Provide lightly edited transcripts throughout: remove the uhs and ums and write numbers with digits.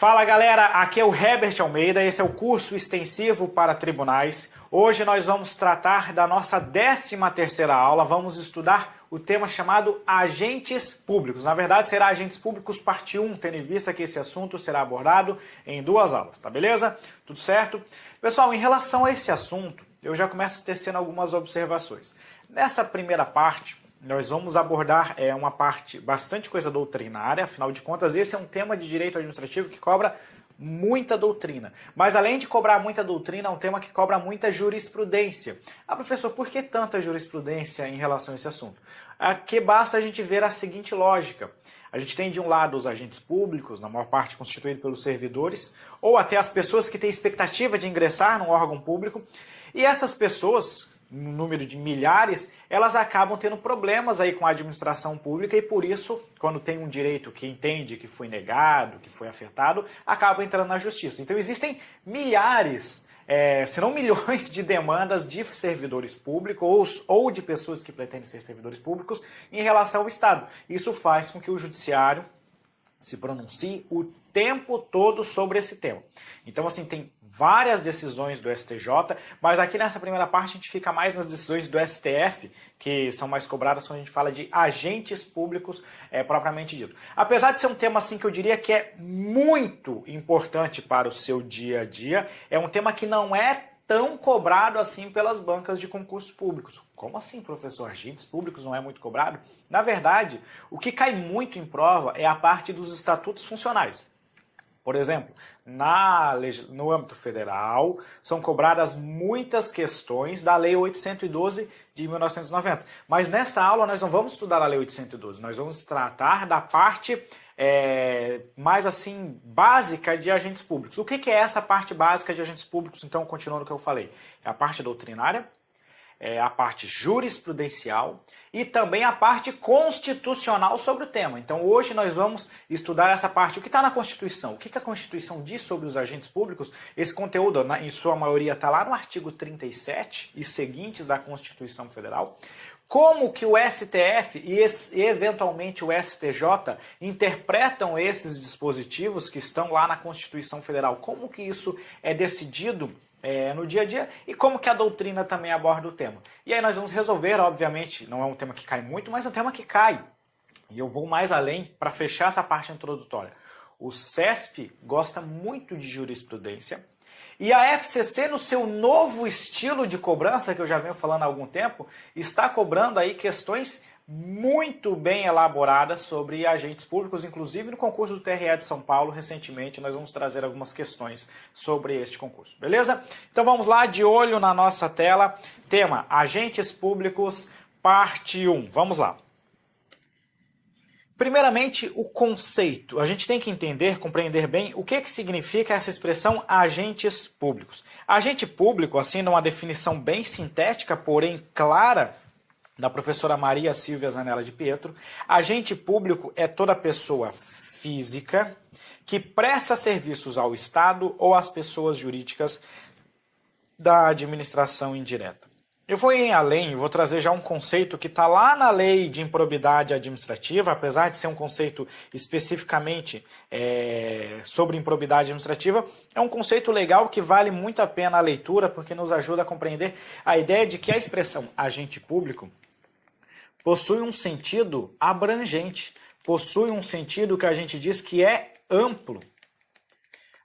Fala galera, aqui é o Herbert Almeida, esse é o curso extensivo para tribunais. Hoje nós vamos tratar da nossa 13ª aula, vamos estudar o tema chamado agentes públicos. Na verdade será agentes públicos parte 1, tendo em vista que esse assunto será abordado em 2 aulas, tá beleza? Tudo certo? Pessoal, em relação a esse assunto, eu já começo tecendo algumas observações. Nessa primeira parte, nós vamos abordar uma parte bastante coisa doutrinária, afinal de contas esse é um tema de direito administrativo que cobra muita doutrina. Mas além de cobrar muita doutrina, é um tema que cobra muita jurisprudência. Ah, professor, por que tanta jurisprudência em relação a esse assunto? Aqui basta a gente ver a seguinte lógica. A gente tem de um lado os agentes públicos, na maior parte constituídos pelos servidores, ou até as pessoas que têm expectativa de ingressar num órgão público, e essas pessoas, no número de milhares, elas acabam tendo problemas aí com a administração pública e por isso, quando tem um direito que entende que foi negado, que foi afetado, acaba entrando na justiça. Então existem milhares, se não milhões de demandas de servidores públicos ou de pessoas que pretendem ser servidores públicos em relação ao Estado. Isso faz com que o judiciário se pronuncie o tempo todo sobre esse tema. Então, assim, tem várias decisões do STJ, mas aqui nessa primeira parte a gente fica mais nas decisões do STF, que são mais cobradas quando a gente fala de agentes públicos propriamente dito. Apesar de ser um tema assim que eu diria que é muito importante para o seu dia a dia, é um tema que não é tão cobrado assim pelas bancas de concursos públicos. Como assim, professor? Agentes públicos não é muito cobrado? Na verdade, o que cai muito em prova é a parte dos estatutos funcionais. Por exemplo, no âmbito federal, são cobradas muitas questões da Lei 812 de 1990. Mas nesta aula nós não vamos estudar a Lei 812, nós vamos tratar da parte mais assim básica de agentes públicos. O que é essa parte básica de agentes públicos? Então, continuando o que eu falei, é a parte doutrinária, a parte jurisprudencial e também a parte constitucional sobre o tema. Então hoje nós vamos estudar essa parte. O que está na Constituição? O que a Constituição diz sobre os agentes públicos? Esse conteúdo, em sua maioria, está lá no artigo 37 e seguintes da Constituição Federal. Como que o STF e eventualmente o STJ interpretam esses dispositivos que estão lá na Constituição Federal? Como que isso é decidido no dia a dia e como que a doutrina também aborda o tema. E aí nós vamos resolver, obviamente, não é um tema que cai muito, mas é um tema que cai. E eu vou mais além para fechar essa parte introdutória. O CESP gosta muito de jurisprudência e a FCC, no seu novo estilo de cobrança, que eu já venho falando há algum tempo, está cobrando aí questões muito bem elaboradas sobre agentes públicos, inclusive no concurso do TRE de São Paulo, recentemente nós vamos trazer algumas questões sobre este concurso, beleza? Então vamos lá, de olho na nossa tela, tema agentes públicos, parte 1, vamos lá. Primeiramente, o conceito. A gente tem que entender, compreender bem o que significa essa expressão agentes públicos. Agente público, assim, numa definição bem sintética, porém clara, da professora Maria Silvia Zanella de Pietro, agente público é toda pessoa física que presta serviços ao Estado ou às pessoas jurídicas da administração indireta. Eu vou ir além, vou trazer já um conceito que está lá na Lei de Improbidade Administrativa, apesar de ser um conceito especificamente sobre improbidade administrativa, é um conceito legal que vale muito a pena a leitura, porque nos ajuda a compreender a ideia de que a expressão agente público possui um sentido abrangente, possui um sentido que a gente diz que é amplo.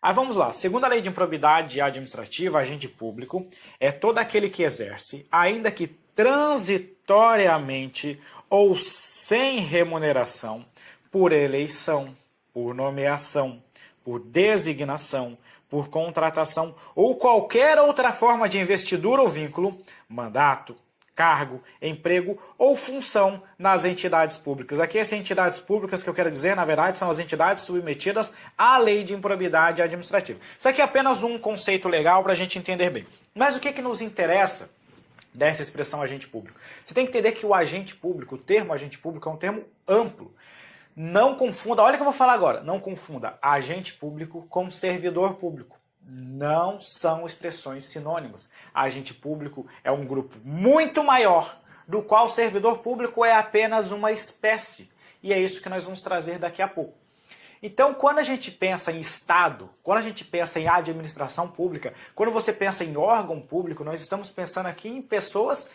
Aí vamos lá, segundo a Lei de Improbidade Administrativa, agente público é todo aquele que exerce, ainda que transitoriamente ou sem remuneração, por eleição, por nomeação, por designação, por contratação ou qualquer outra forma de investidura ou vínculo, mandato, cargo, emprego ou função nas entidades públicas. Aqui as entidades públicas que eu quero dizer, na verdade, são as entidades submetidas à Lei de Improbidade Administrativa. Isso aqui é apenas um conceito legal para a gente entender bem. Mas o que nos interessa dessa expressão agente público? Você tem que entender que o agente público, o termo agente público é um termo amplo. Não confunda, olha o que eu vou falar agora, não confunda agente público com servidor público. Não são expressões sinônimas. Agente público é um grupo muito maior, do qual servidor público é apenas uma espécie. E é isso que nós vamos trazer daqui a pouco. Então, quando a gente pensa em Estado, quando a gente pensa em administração pública, quando você pensa em órgão público, nós estamos pensando aqui em pessoas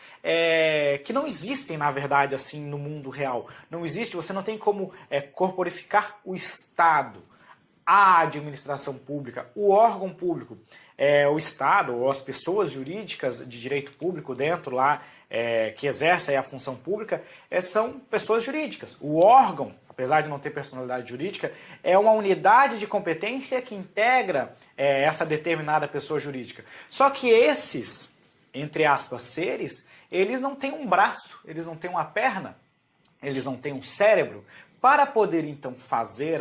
que não existem, na verdade, assim, no mundo real. Não existe, você não tem como corporificar o Estado, a administração pública, o órgão público. O Estado, ou as pessoas jurídicas de direito público dentro lá, que exercem a função pública, são pessoas jurídicas. O órgão, apesar de não ter personalidade jurídica, é uma unidade de competência que integra essa determinada pessoa jurídica. Só que esses, entre aspas, seres, eles não têm um braço, eles não têm uma perna, eles não têm um cérebro. Para poder, então,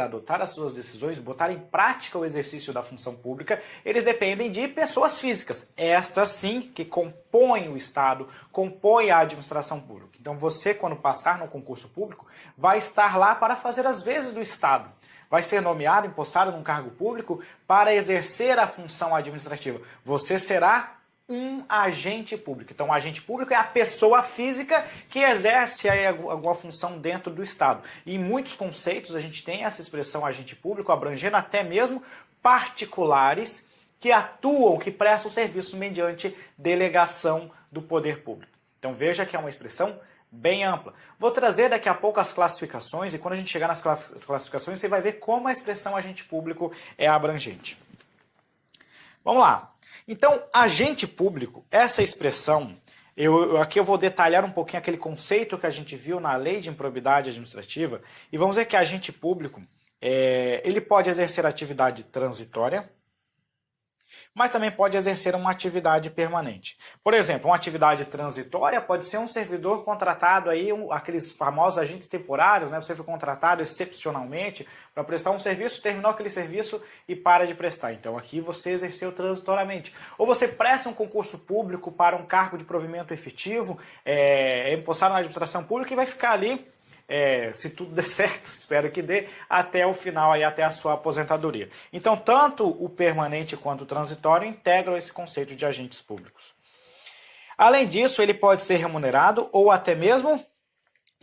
adotar as suas decisões, botar em prática o exercício da função pública, eles dependem de pessoas físicas. Estas, sim, que compõem o Estado, compõem a administração pública. Então, você, quando passar no concurso público, vai estar lá para fazer as vezes do Estado. Vai ser nomeado, empossado num cargo público para exercer a função administrativa. Você será um agente público. Então, o agente público é a pessoa física que exerce alguma função dentro do Estado. E em muitos conceitos a gente tem essa expressão agente público, abrangendo até mesmo particulares que atuam, que prestam serviço mediante delegação do poder público. Então, veja que é uma expressão bem ampla. Vou trazer daqui a pouco as classificações e quando a gente chegar nas classificações você vai ver como a expressão agente público é abrangente. Vamos lá. Então, agente público, essa expressão, aqui eu vou detalhar um pouquinho aquele conceito que a gente viu na Lei de Improbidade Administrativa, e vamos ver que agente público, ele pode exercer atividade transitória, mas também pode exercer uma atividade permanente. Por exemplo, uma atividade transitória pode ser um servidor contratado, aí, aqueles famosos agentes temporários, né? Você foi contratado excepcionalmente para prestar um serviço, terminou aquele serviço e para de prestar. Então aqui você exerceu transitoriamente. Ou você presta um concurso público para um cargo de provimento efetivo, empossado na administração pública e vai ficar ali, se tudo der certo, espero que dê, até o final, aí, até a sua aposentadoria. Então, tanto o permanente quanto o transitório integram esse conceito de agentes públicos. Além disso, ele pode ser remunerado ou até mesmo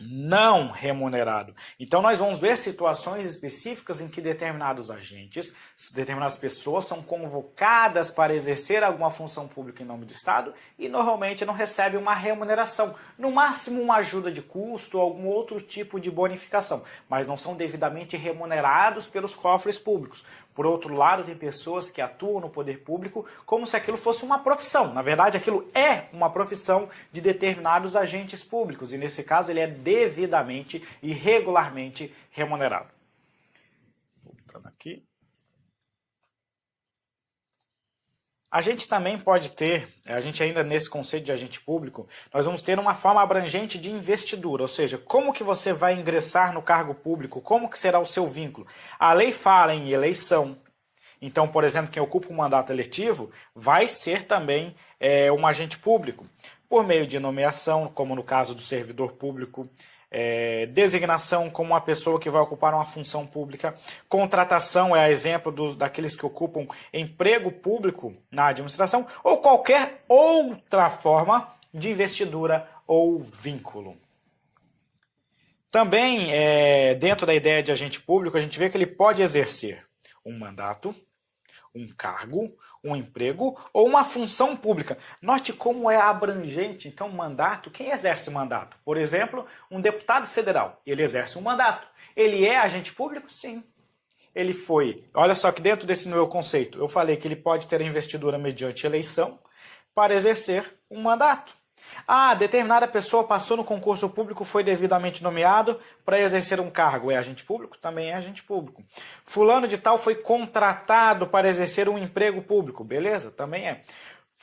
não remunerado. Então, nós vamos ver situações específicas em que determinados agentes, determinadas pessoas são convocadas para exercer alguma função pública em nome do Estado e normalmente não recebem uma remuneração. No máximo, uma ajuda de custo ou algum outro tipo de bonificação, mas não são devidamente remunerados pelos cofres públicos. Por outro lado, tem pessoas que atuam no poder público como se aquilo fosse uma profissão. Na verdade, aquilo é uma profissão de determinados agentes públicos. E nesse caso, ele é devidamente e regularmente remunerado. Voltando aqui. A gente também pode ter, a gente ainda nesse conceito de agente público, nós vamos ter uma forma abrangente de investidura, ou seja, como que você vai ingressar no cargo público, como que será o seu vínculo. A lei fala em eleição, então, por exemplo, quem ocupa um mandato eletivo vai ser também um agente público, por meio de nomeação, como no caso do servidor público, designação como uma pessoa que vai ocupar uma função pública, contratação é exemplo daqueles que ocupam emprego público na administração, ou qualquer outra forma de investidura ou vínculo. Também, dentro da ideia de agente público, a gente vê que ele pode exercer um mandato, um cargo, um emprego ou uma função pública. Note como é abrangente, então, mandato. Quem exerce mandato? Por exemplo, um deputado federal. Ele exerce um mandato. Ele é agente público? Sim. Ele foi... Olha só que dentro desse meu conceito, eu falei que ele pode ter investidura mediante eleição para exercer um mandato. Determinada pessoa passou no concurso público, foi devidamente nomeado para exercer um cargo. É agente público? Também é agente público. Fulano de tal foi contratado para exercer um emprego público. Beleza? Também é.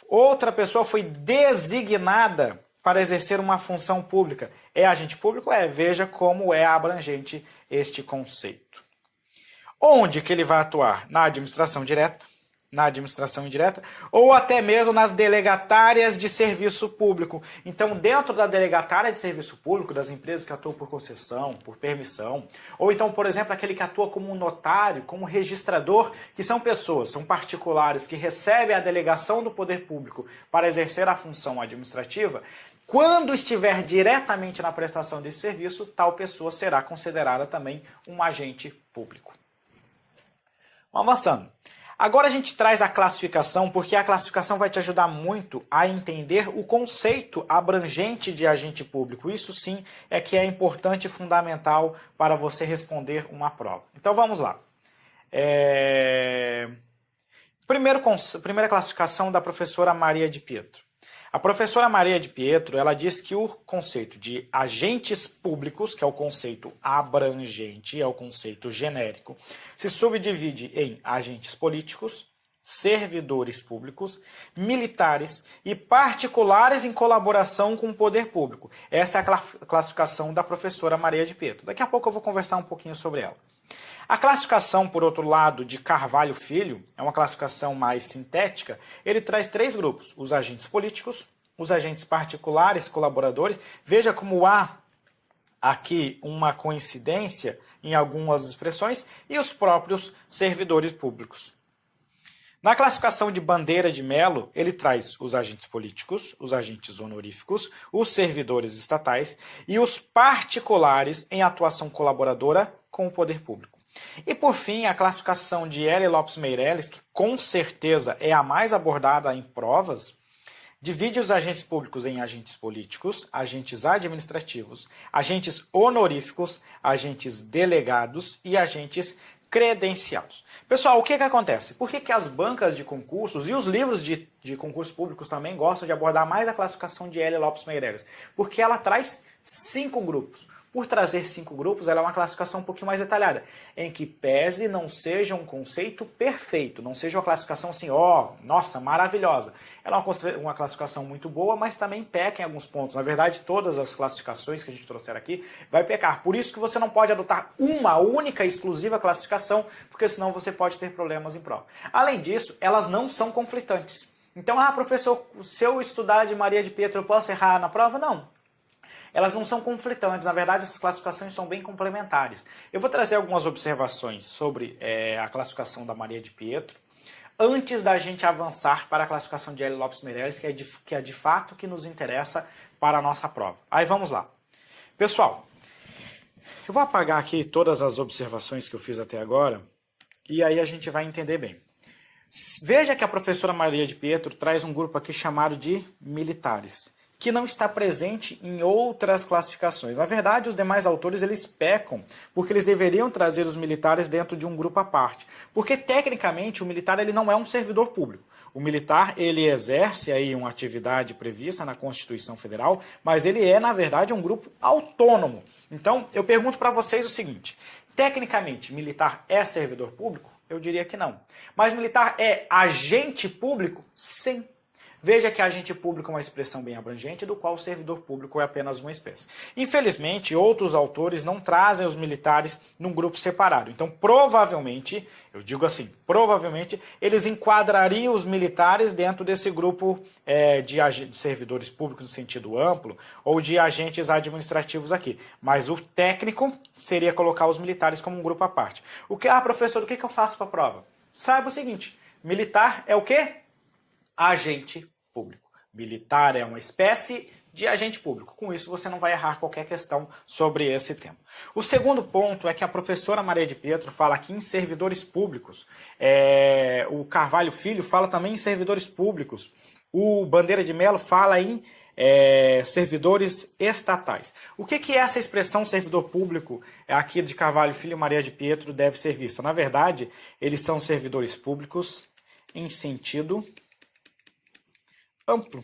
Outra pessoa foi designada para exercer uma função pública. É agente público? Veja como é abrangente este conceito. Onde que ele vai atuar? Na administração direta, na administração indireta, ou até mesmo nas delegatárias de serviço público. Então, dentro da delegatária de serviço público, das empresas que atuam por concessão, por permissão, ou então, por exemplo, aquele que atua como notário, como registrador, que são pessoas, são particulares que recebem a delegação do poder público para exercer a função administrativa, quando estiver diretamente na prestação desse serviço, tal pessoa será considerada também um agente público. Vamos avançando. Agora a gente traz a classificação, porque a classificação vai te ajudar muito a entender o conceito abrangente de agente público. Isso sim é que é importante e fundamental para você responder uma prova. Então vamos lá. Primeira classificação da professora Maria de Pietro. A professora Maria de Pietro, ela diz que o conceito de agentes públicos, que é o conceito abrangente, é o conceito genérico, se subdivide em agentes políticos, servidores públicos, militares e particulares em colaboração com o poder público. Essa é a classificação da professora Maria de Pietro. Daqui a pouco eu vou conversar um pouquinho sobre ela. A classificação, por outro lado, de Carvalho Filho, é uma classificação mais sintética. Ele traz 3 grupos: os agentes políticos, os agentes particulares, colaboradores. Veja como há aqui uma coincidência em algumas expressões, e os próprios servidores públicos. Na classificação de Bandeira de Melo, ele traz os agentes políticos, os agentes honoríficos, os servidores estatais e os particulares em atuação colaboradora com o poder público. E por fim, a classificação de L. Lopes Meireles, que com certeza é a mais abordada em provas, divide os agentes públicos em agentes políticos, agentes administrativos, agentes honoríficos, agentes delegados e agentes credenciados. Pessoal, o que acontece? Por que as bancas de concursos e os livros de concursos públicos também gostam de abordar mais a classificação de L. Lopes Meireles? Porque ela traz 5 grupos. Por trazer 5 grupos, ela é uma classificação um pouquinho mais detalhada, em que pese não seja um conceito perfeito, não seja uma classificação assim, nossa, maravilhosa. Ela é uma classificação muito boa, mas também peca em alguns pontos. Na verdade, todas as classificações que a gente trouxer aqui vai pecar. Por isso que você não pode adotar uma única exclusiva classificação, porque senão você pode ter problemas em prova. Além disso, elas não são conflitantes. Então, professor, se eu estudar de Maria de Pietro, eu posso errar na prova? Não. Elas não são conflitantes, na verdade essas classificações são bem complementares. Eu vou trazer algumas observações sobre a classificação da Maria de Pietro, antes da gente avançar para a classificação de L. Lopes Meireles, que é de fato que nos interessa para a nossa prova. Aí vamos lá. Pessoal, eu vou apagar aqui todas as observações que eu fiz até agora, e aí a gente vai entender bem. Veja que a professora Maria de Pietro traz um grupo aqui chamado de militares, que não está presente em outras classificações. Na verdade, os demais autores eles pecam, porque eles deveriam trazer os militares dentro de um grupo à parte. Porque, tecnicamente, o militar ele não é um servidor público. O militar ele exerce aí uma atividade prevista na Constituição Federal, mas ele é, na verdade, um grupo autônomo. Então, eu pergunto para vocês o seguinte: tecnicamente, militar é servidor público? Eu diria que não. Mas militar é agente público? Sim. Veja que agente público é uma expressão bem abrangente, do qual o servidor público é apenas uma espécie. Infelizmente, outros autores não trazem os militares num grupo separado. Então, provavelmente, eu digo assim, provavelmente, eles enquadrariam os militares dentro desse grupo de servidores públicos no sentido amplo, ou de agentes administrativos aqui. Mas o técnico seria colocar os militares como um grupo à parte. Professor, o que eu faço para a prova? Saiba o seguinte, militar é o quê? Agente público. Militar é uma espécie de agente público. Com isso, você não vai errar qualquer questão sobre esse tema. O segundo ponto é que a professora Maria de Pietro fala aqui em servidores públicos. O Carvalho Filho fala também em servidores públicos. O Bandeira de Melo fala em servidores estatais. O que é essa expressão servidor público aqui de Carvalho Filho e Maria de Pietro deve ser vista? Na verdade, eles são servidores públicos em sentido amplo.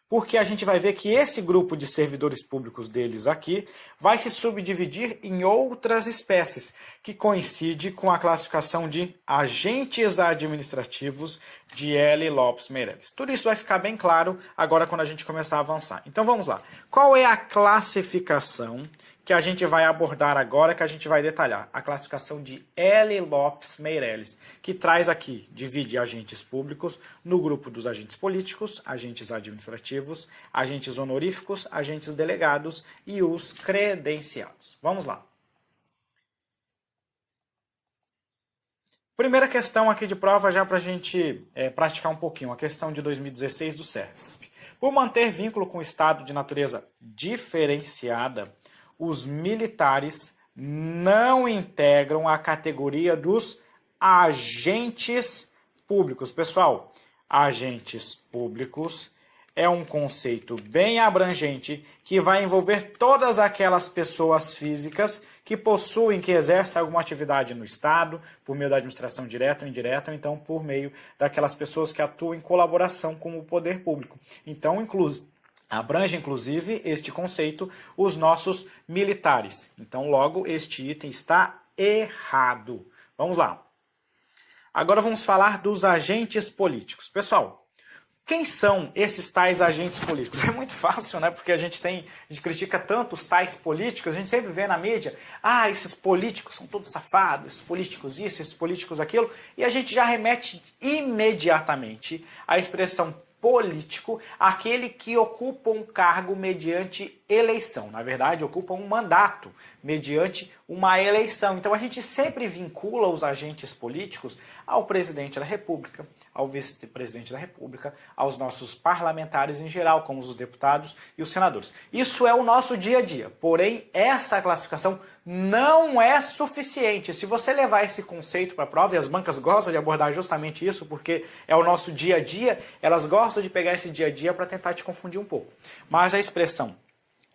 Porque a gente vai ver que esse grupo de servidores públicos deles aqui vai se subdividir em outras espécies, que coincide com a classificação de agentes administrativos de L. Lopes Meireles. Tudo isso vai ficar bem claro agora quando a gente começar a avançar. Então vamos lá. Qual é a classificação que a gente vai abordar agora, que a gente vai detalhar? A classificação de L. Lopes Meireles, que traz aqui, divide agentes públicos no grupo dos agentes políticos, agentes administrativos, agentes honoríficos, agentes delegados e os credenciados. Vamos lá. Primeira questão aqui de prova, já para a gente praticar um pouquinho, a questão de 2016 do CERSP. Por manter vínculo com o Estado de natureza diferenciada, os militares não integram a categoria dos agentes públicos. Pessoal, agentes públicos é um conceito bem abrangente que vai envolver todas aquelas pessoas físicas que possuem, que exercem alguma atividade no Estado, por meio da administração direta ou indireta, ou então por meio daquelas pessoas que atuam em colaboração com o poder público. Então, abrange, inclusive, este conceito, os nossos militares. Então, logo, este item está errado. Vamos lá. Agora vamos falar dos agentes políticos. Pessoal, quem são esses tais agentes políticos? É muito fácil, né? Porque a gente critica tanto os tais políticos, a gente sempre vê na mídia, esses políticos são todos safados, esses políticos isso, esses políticos aquilo, e a gente já remete imediatamente à expressão político, aquele que ocupa um cargo mediante eleição. Na verdade, ocupa um mandato mediante uma eleição. Então a gente sempre vincula os agentes políticos ao presidente da República, ao vice-presidente da República, aos nossos parlamentares em geral, como os deputados e os senadores. Isso é o nosso dia a dia. Porém, essa classificação não é suficiente. Se você levar esse conceito para a prova, e as bancas gostam de abordar justamente isso, porque é o nosso dia a dia, elas gostam de pegar esse dia a dia para tentar te confundir um pouco. Mas a expressão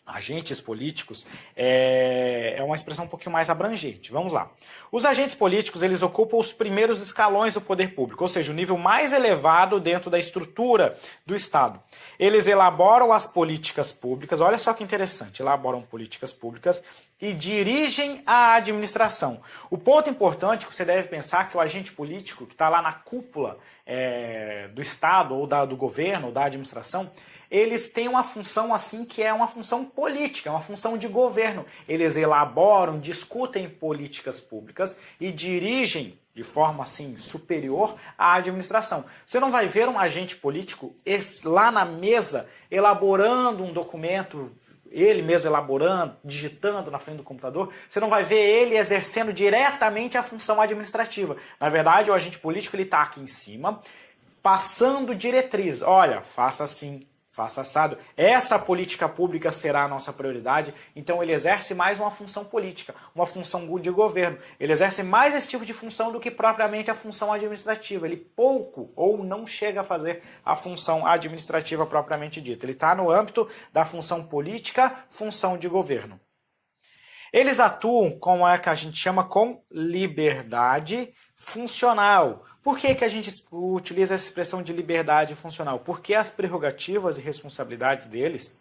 agentes políticos é uma expressão um pouquinho mais abrangente. Vamos lá. Os agentes políticos, eles ocupam os primeiros escalões do poder público, ou seja, o nível mais elevado dentro da estrutura do Estado. Eles elaboram as políticas públicas, olha só que interessante, elaboram políticas públicas e dirigem a administração. O ponto importante que você deve pensar é que o agente político, que está lá na cúpula do Estado, ou do governo, ou da administração, eles têm uma função assim que é uma função política, uma função de governo. Eles elaboram, discutem políticas públicas e dirigem de forma assim superior à administração. Você não vai ver um agente político lá na mesa elaborando um documento, ele mesmo elaborando, digitando na frente do computador. Você não vai ver ele exercendo diretamente a função administrativa. Na verdade, o agente político ele está aqui em cima, passando diretriz. Olha, faça assim, faça assado. Essa política pública será a nossa prioridade. Então ele exerce mais uma função política, uma função de governo. Ele exerce mais esse tipo de função do que propriamente a função administrativa. Ele pouco ou não chega a fazer a função administrativa propriamente dita. Ele está no âmbito da função política, função de governo. Eles atuam, como é que a gente chama, com liberdade funcional. Por que a gente utiliza essa expressão de liberdade funcional? Porque as prerrogativas e responsabilidades deles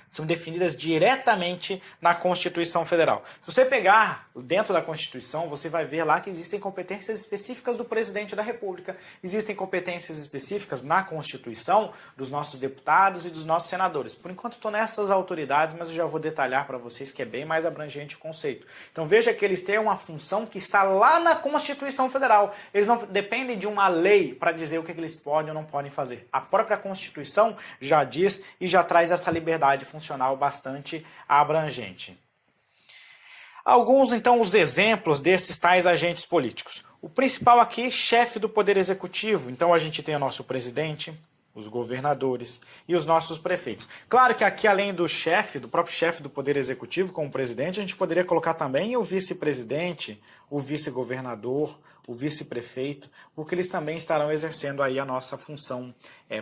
são definidas diretamente na Constituição Federal. Se você pegar dentro da Constituição, você vai ver lá que existem competências específicas do presidente da República, existem competências específicas na Constituição dos nossos deputados e dos nossos senadores. Por enquanto estou nessas autoridades, mas eu já vou detalhar para vocês que é bem mais abrangente o conceito. Então veja que eles têm uma função que está lá na Constituição Federal. Eles não dependem de uma lei para dizer o que eles podem ou não podem fazer. A própria Constituição já diz e já traz essa liberdade funcional bastante abrangente. Alguns, então, os exemplos desses tais agentes políticos. O principal aqui, chefe do Poder Executivo. Então, a gente tem o nosso presidente, os governadores e os nossos prefeitos. Claro que aqui, além do próprio chefe do Poder Executivo, como presidente, a gente poderia colocar também o vice-presidente, o vice-governador, o vice-prefeito, porque eles também estarão exercendo aí a nossa função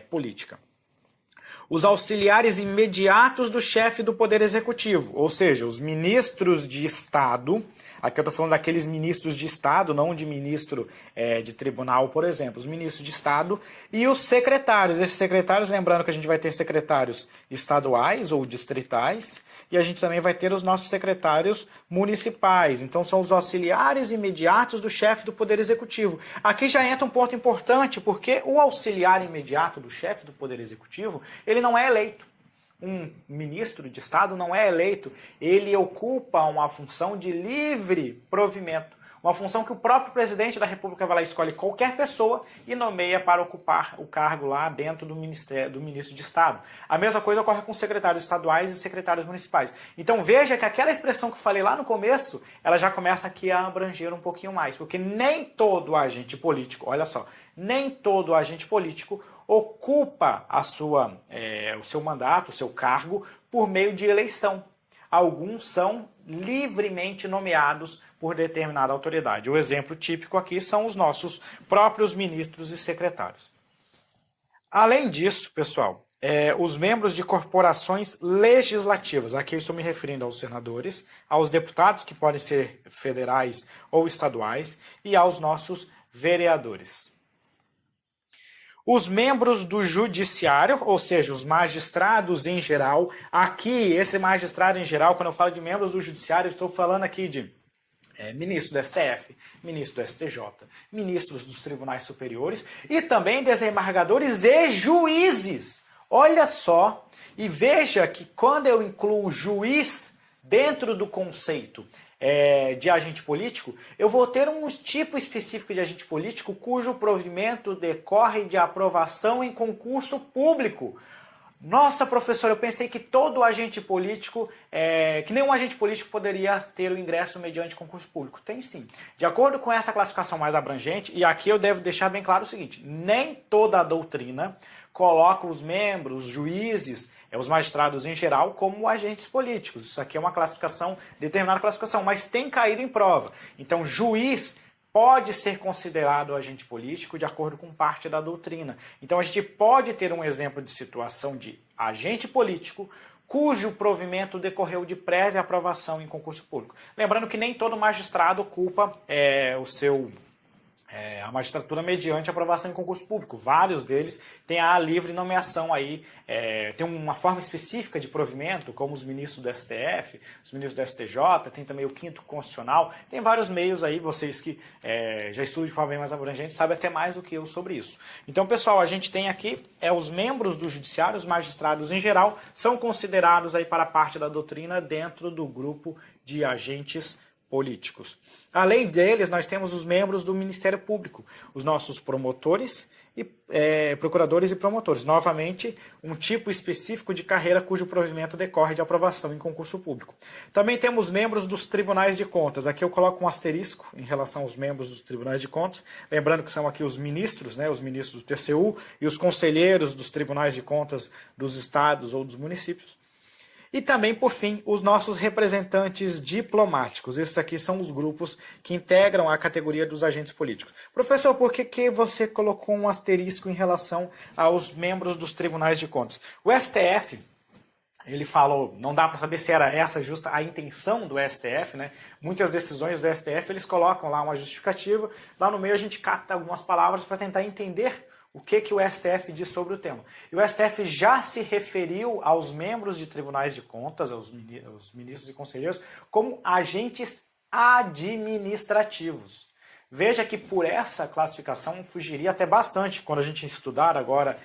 política. Os auxiliares imediatos do chefe do Poder Executivo, ou seja, os ministros de Estado. Aqui eu estou falando daqueles ministros de Estado, não de ministro de tribunal, por exemplo. Os ministros de Estado e os secretários. Esses secretários, lembrando que a gente vai ter secretários estaduais ou distritais, e a gente também vai ter os nossos secretários municipais. Então são os auxiliares imediatos do chefe do Poder Executivo. Aqui já entra um ponto importante, porque o auxiliar imediato do chefe do Poder Executivo, ele não é eleito. Um ministro de Estado não é eleito, ele ocupa uma função de livre provimento, uma função que o próprio presidente da República vai lá e escolhe qualquer pessoa e nomeia para ocupar o cargo lá dentro do ministro de Estado. A mesma coisa ocorre com secretários estaduais e secretários municipais. Então veja que aquela expressão que eu falei lá no começo, ela já começa aqui a abranger um pouquinho mais, porque nem todo agente político, olha só, nem todo agente político ocupa o seu mandato, o seu cargo, por meio de eleição. alguns são livremente nomeados por determinada autoridade. O exemplo típico aqui são os nossos próprios ministros e secretários. Além disso, pessoal, os membros de corporações legislativas, aqui eu estou me referindo aos senadores, aos deputados que podem ser federais ou estaduais e aos nossos vereadores. Os membros do judiciário, ou seja, os magistrados em geral, aqui esse magistrado em geral, quando eu falo de membros do judiciário, eu estou falando aqui de ministro do STF, ministro do STJ, ministros dos tribunais superiores e também desembargadores e juízes. Olha só, e veja que quando eu incluo juiz dentro do conceito de agente político, eu vou ter um tipo específico de agente político cujo provimento decorre de aprovação em concurso público. Nossa, professor, eu pensei que todo agente político, que nenhum agente político poderia ter o ingresso mediante concurso público. Tem sim. De acordo com essa classificação mais abrangente, e aqui eu devo deixar bem claro o seguinte, nem toda a doutrina coloca os membros, os juízes, os magistrados em geral, como agentes políticos. Isso aqui é uma classificação, determinada classificação, mas tem caído em prova. Então, juiz pode ser considerado agente político de acordo com parte da doutrina. Então, a gente pode ter um exemplo de situação de agente político cujo provimento decorreu de prévia aprovação em concurso público. Lembrando que nem todo magistrado ocupa a magistratura mediante aprovação em concurso público. Vários deles têm a livre nomeação aí, tem uma forma específica de provimento, como os ministros do STF, os ministros do STJ, tem também o 5º Constitucional, tem vários meios aí, vocês que já estudam de forma bem mais abrangente, sabem até mais do que eu sobre isso. Então, pessoal, a gente tem aqui, os membros do judiciário, os magistrados em geral, são considerados aí para parte da doutrina dentro do grupo de agentes políticos. Além deles, nós temos os membros do Ministério Público, os nossos promotores, procuradores e promotores. Novamente, um tipo específico de carreira cujo provimento decorre de aprovação em concurso público. Também temos membros dos tribunais de contas. Aqui eu coloco um asterisco em relação aos membros dos tribunais de contas, lembrando que são aqui os ministros, os ministros do TCU e os conselheiros dos tribunais de contas dos estados ou dos municípios. E também, por fim, os nossos representantes diplomáticos. Esses aqui são os grupos que integram a categoria dos agentes políticos. Professor, por que você colocou um asterisco em relação aos membros dos tribunais de contas? O STF, ele falou, não dá para saber se era essa justa a intenção do STF, né? Muitas decisões do STF, eles colocam lá uma justificativa, lá no meio a gente capta algumas palavras para tentar entender o que o STF diz sobre o tema. E o STF já se referiu aos membros de tribunais de contas, aos ministros e conselheiros, como agentes administrativos. Veja que por essa classificação fugiria até bastante. Quando a gente estudar agora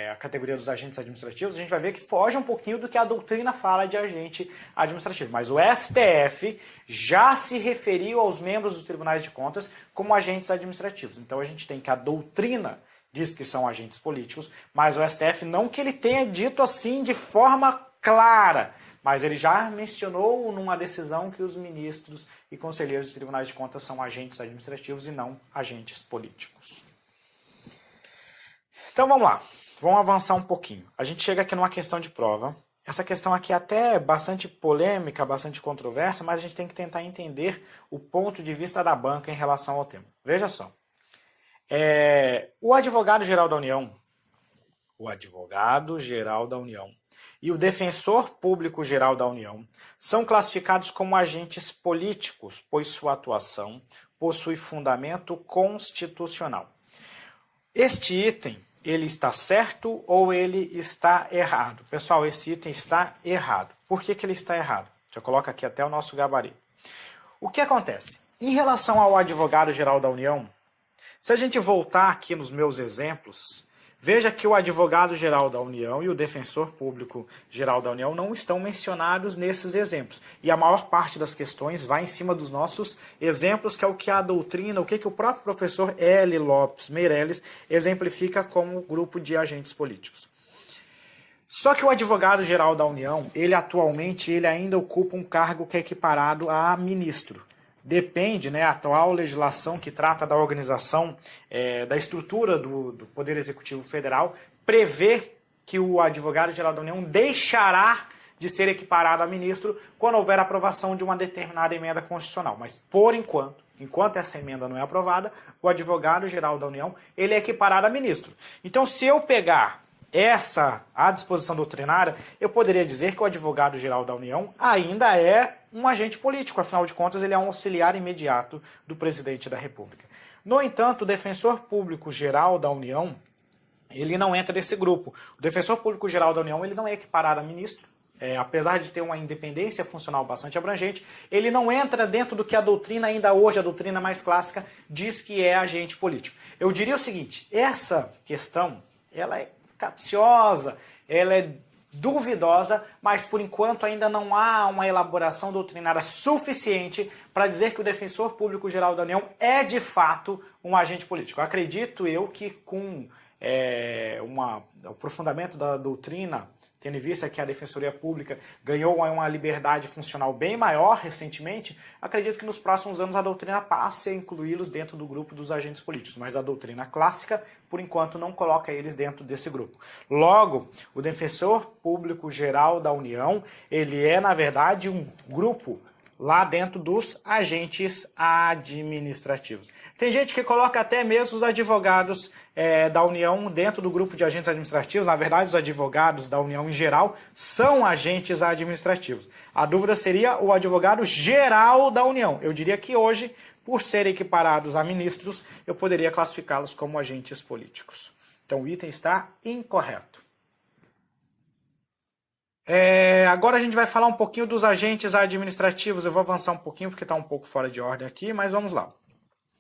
a categoria dos agentes administrativos, a gente vai ver que foge um pouquinho do que a doutrina fala de agente administrativo. Mas o STF já se referiu aos membros dos tribunais de contas como agentes administrativos. Então a gente tem que a doutrina diz que são agentes políticos, mas o STF não que ele tenha dito assim de forma clara, mas ele já mencionou numa decisão que os ministros e conselheiros dos tribunais de contas são agentes administrativos e não agentes políticos. Então vamos lá, vamos avançar um pouquinho. A gente chega aqui numa questão de prova. Essa questão aqui é até bastante polêmica, bastante controversa, mas a gente tem que tentar entender o ponto de vista da banca em relação ao tema. Veja só, o advogado-geral da União, e o defensor público-geral da União são classificados como agentes políticos, pois sua atuação possui fundamento constitucional. Este item, ele está certo ou ele está errado? Pessoal, esse item está errado. Por que ele está errado? Já coloca aqui até o nosso gabarito. O que acontece? Em relação ao advogado-geral da União, se a gente voltar aqui nos meus exemplos, veja que o advogado-geral da União e o defensor público-geral da União não estão mencionados nesses exemplos. E a maior parte das questões vai em cima dos nossos exemplos, que é o que a doutrina, o que o próprio professor L. Lopes Meirelles exemplifica como grupo de agentes políticos. Só que o advogado-geral da União, ele atualmente ainda ocupa um cargo que é equiparado a ministro. Depende, a atual legislação que trata da organização, da estrutura do Poder Executivo Federal, prevê que o advogado-geral da União deixará de ser equiparado a ministro quando houver aprovação de uma determinada emenda constitucional. Mas, por enquanto essa emenda não é aprovada, o advogado-geral da União ele é equiparado a ministro. Então, se eu pegar a disposição doutrinária, eu poderia dizer que o advogado-geral da União ainda é um agente político, afinal de contas ele é um auxiliar imediato do presidente da República. No entanto, o defensor público-geral da União, ele não entra nesse grupo. O defensor público-geral da União ele não é equiparado a ministro, apesar de ter uma independência funcional bastante abrangente, ele não entra dentro do que a doutrina, ainda hoje, a doutrina mais clássica, diz que é agente político. Eu diria o seguinte, essa questão, ela é capciosa, ela é duvidosa, mas por enquanto ainda não há uma elaboração doutrinária suficiente para dizer que o defensor público-geral da União é de fato um agente político. Acredito eu que com o aprofundamento da doutrina, tendo em vista que a Defensoria Pública ganhou uma liberdade funcional bem maior recentemente, acredito que nos próximos anos a doutrina passe a incluí-los dentro do grupo dos agentes políticos, mas a doutrina clássica, por enquanto, não coloca eles dentro desse grupo. Logo, o Defensor Público-Geral da União, ele é, na verdade, um grupo lá dentro dos agentes administrativos. Tem gente que coloca até mesmo os advogados da União dentro do grupo de agentes administrativos. Na verdade, os advogados da União em geral são agentes administrativos. A dúvida seria o advogado geral da União. Eu diria que hoje, por serem equiparados a ministros, eu poderia classificá-los como agentes políticos. Então o item está incorreto. Agora a gente vai falar um pouquinho dos agentes administrativos. Eu vou avançar um pouquinho porque está um pouco fora de ordem aqui, mas vamos lá.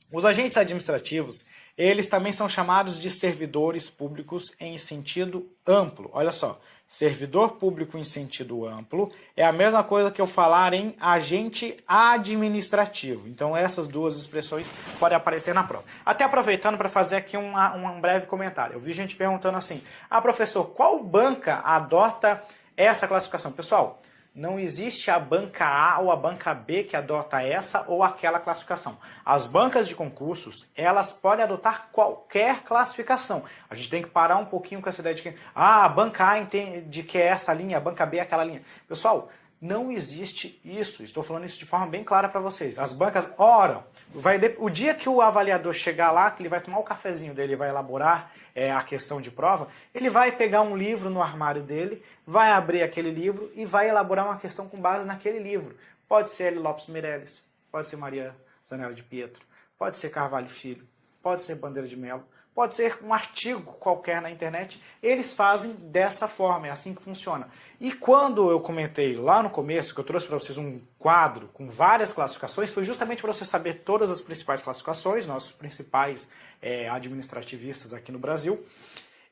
Os agentes administrativos, eles também são chamados de servidores públicos em sentido amplo. Olha só, servidor público em sentido amplo é a mesma coisa que eu falar em agente administrativo. Então essas duas expressões podem aparecer na prova. Até aproveitando para fazer aqui um breve comentário. Eu vi gente perguntando assim, professor, qual banca adota essa classificação? Pessoal, não existe a banca A ou a banca B que adota essa ou aquela classificação. As bancas de concursos, elas podem adotar qualquer classificação. A gente tem que parar um pouquinho com essa ideia de que a banca A entende que é essa linha, a banca B é aquela linha. Pessoal, não existe isso. Estou falando isso de forma bem clara para vocês. As bancas, o dia que o avaliador chegar lá, que ele vai tomar o cafezinho dele e vai elaborar a questão de prova, ele vai pegar um livro no armário dele, vai abrir aquele livro e vai elaborar uma questão com base naquele livro. Pode ser L. Lopes Meirelles, pode ser Maria Zanella de Pietro, pode ser Carvalho Filho, pode ser Bandeira de Mello, pode ser um artigo qualquer na internet. Eles fazem dessa forma, é assim que funciona. E quando eu comentei lá no começo, que eu trouxe para vocês um quadro com várias classificações, foi justamente para você saber todas as principais classificações, nossos principais administrativistas aqui no Brasil,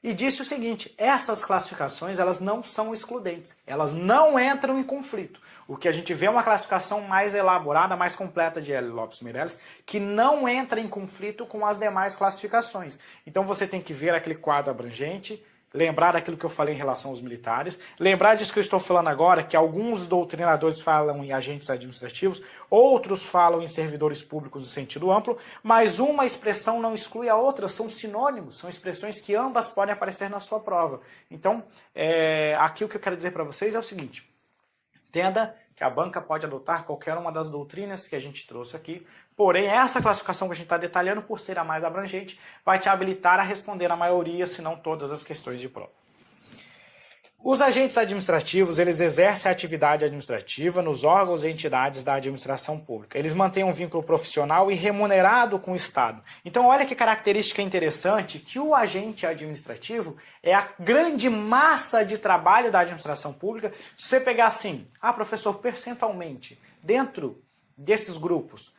e disse o seguinte, essas classificações elas não são excludentes, elas não entram em conflito. O que a gente vê é uma classificação mais elaborada, mais completa de L. Lopes Meirelles, que não entra em conflito com as demais classificações. Então você tem que ver aquele quadro abrangente, lembrar daquilo que eu falei em relação aos militares, lembrar disso que eu estou falando agora, que alguns doutrinadores falam em agentes administrativos, outros falam em servidores públicos no sentido amplo, mas uma expressão não exclui a outra, são sinônimos, são expressões que ambas podem aparecer na sua prova. Então, aqui o que eu quero dizer para vocês é o seguinte, entenda que a banca pode adotar qualquer uma das doutrinas que a gente trouxe aqui, porém essa classificação que a gente está detalhando, por ser a mais abrangente, vai te habilitar a responder a maioria, se não todas as questões de prova. Os agentes administrativos, eles exercem a atividade administrativa nos órgãos e entidades da administração pública. Eles mantêm um vínculo profissional e remunerado com o Estado. Então, olha que característica interessante, que o agente administrativo é a grande massa de trabalho da administração pública. Se você pegar assim, professor, percentualmente, dentro desses grupos,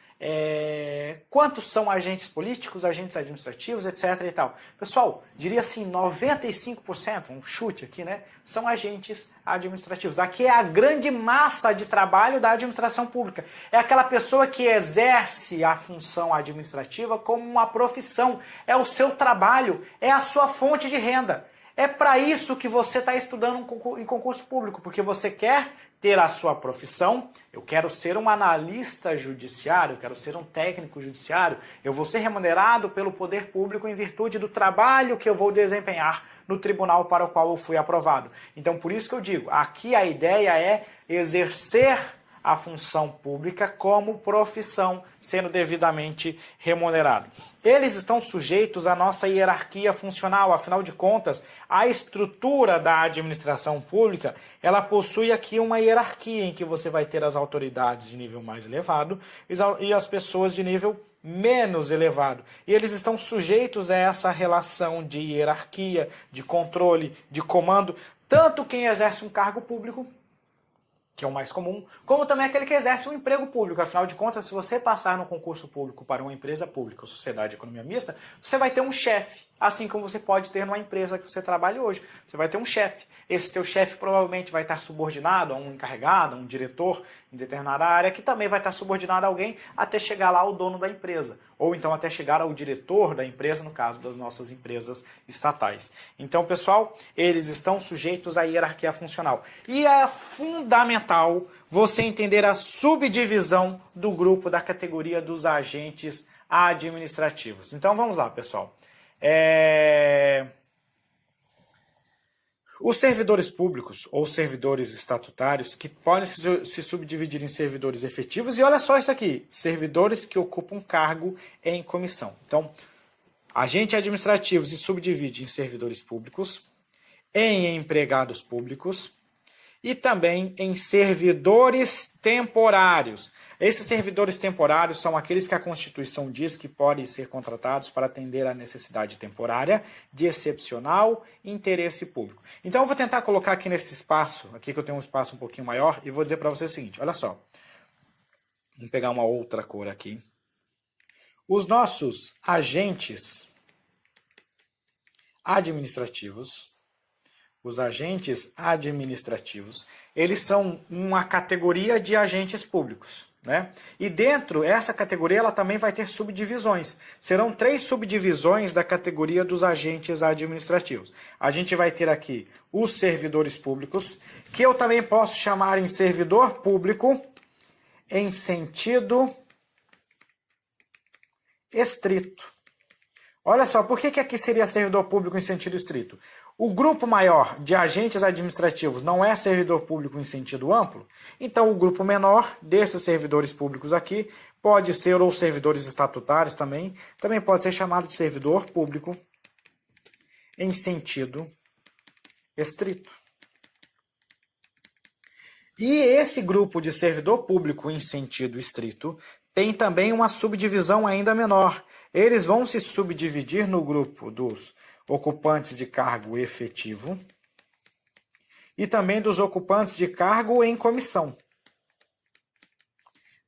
quantos são agentes políticos, agentes administrativos, etc. e tal. Pessoal, diria assim, 95%, um chute aqui, né? São agentes administrativos. Aqui é a grande massa de trabalho da administração pública. É aquela pessoa que exerce a função administrativa como uma profissão. É o seu trabalho, é a sua fonte de renda. É para isso que você está estudando em concurso público, porque você quer ter a sua profissão. Eu quero ser um analista judiciário, eu quero ser um técnico judiciário, eu vou ser remunerado pelo poder público em virtude do trabalho que eu vou desempenhar no tribunal para o qual eu fui aprovado. Então, por isso que eu digo, aqui a ideia é exercer a função pública como profissão, sendo devidamente remunerado. Eles estão sujeitos à nossa hierarquia funcional, afinal de contas, a estrutura da administração pública, ela possui aqui uma hierarquia em que você vai ter as autoridades de nível mais elevado e as pessoas de nível menos elevado. E eles estão sujeitos a essa relação de hierarquia, de controle, de comando, tanto quem exerce um cargo público, que é o mais comum, como também aquele que exerce um emprego público. Afinal de contas, se você passar no concurso público para uma empresa pública ou sociedade de economia mista, você vai ter um chefe, assim como você pode ter numa empresa que você trabalha hoje. Você vai ter um chefe. Esse teu chefe provavelmente vai estar subordinado a um encarregado, a um diretor em determinada área, que também vai estar subordinado a alguém até chegar lá ao dono da empresa. Ou então até chegar ao diretor da empresa, no caso das nossas empresas estatais. Então, pessoal, eles estão sujeitos à hierarquia funcional. E é fundamental você entender a subdivisão do grupo da categoria dos agentes administrativos. Então, vamos lá, pessoal. Os servidores públicos ou servidores estatutários que podem se subdividir em servidores efetivos, e olha só isso aqui, servidores que ocupam cargo em comissão. Então, agente administrativo se subdivide em servidores públicos, em empregados públicos e também em servidores temporários. Esses servidores temporários são aqueles que a Constituição diz que podem ser contratados para atender à necessidade temporária de excepcional interesse público. Então eu vou tentar colocar aqui nesse espaço, aqui que eu tenho um espaço um pouquinho maior, e vou dizer para você o seguinte, olha só. Vamos pegar uma outra cor aqui. Os nossos agentes administrativos, eles são uma categoria de agentes públicos, né? E dentro, essa categoria ela também vai ter subdivisões. Serão 3 subdivisões da categoria dos agentes administrativos. A gente vai ter aqui os servidores públicos, que eu também posso chamar em servidor público em sentido estrito. Olha só, por que aqui seria servidor público em sentido estrito? O grupo maior de agentes administrativos não é servidor público em sentido amplo, então o grupo menor desses servidores públicos aqui pode ser, ou servidores estatutários também pode ser chamado de servidor público em sentido estrito. E esse grupo de servidor público em sentido estrito tem também uma subdivisão ainda menor. Eles vão se subdividir no grupo dos ocupantes de cargo efetivo e também dos ocupantes de cargo em comissão.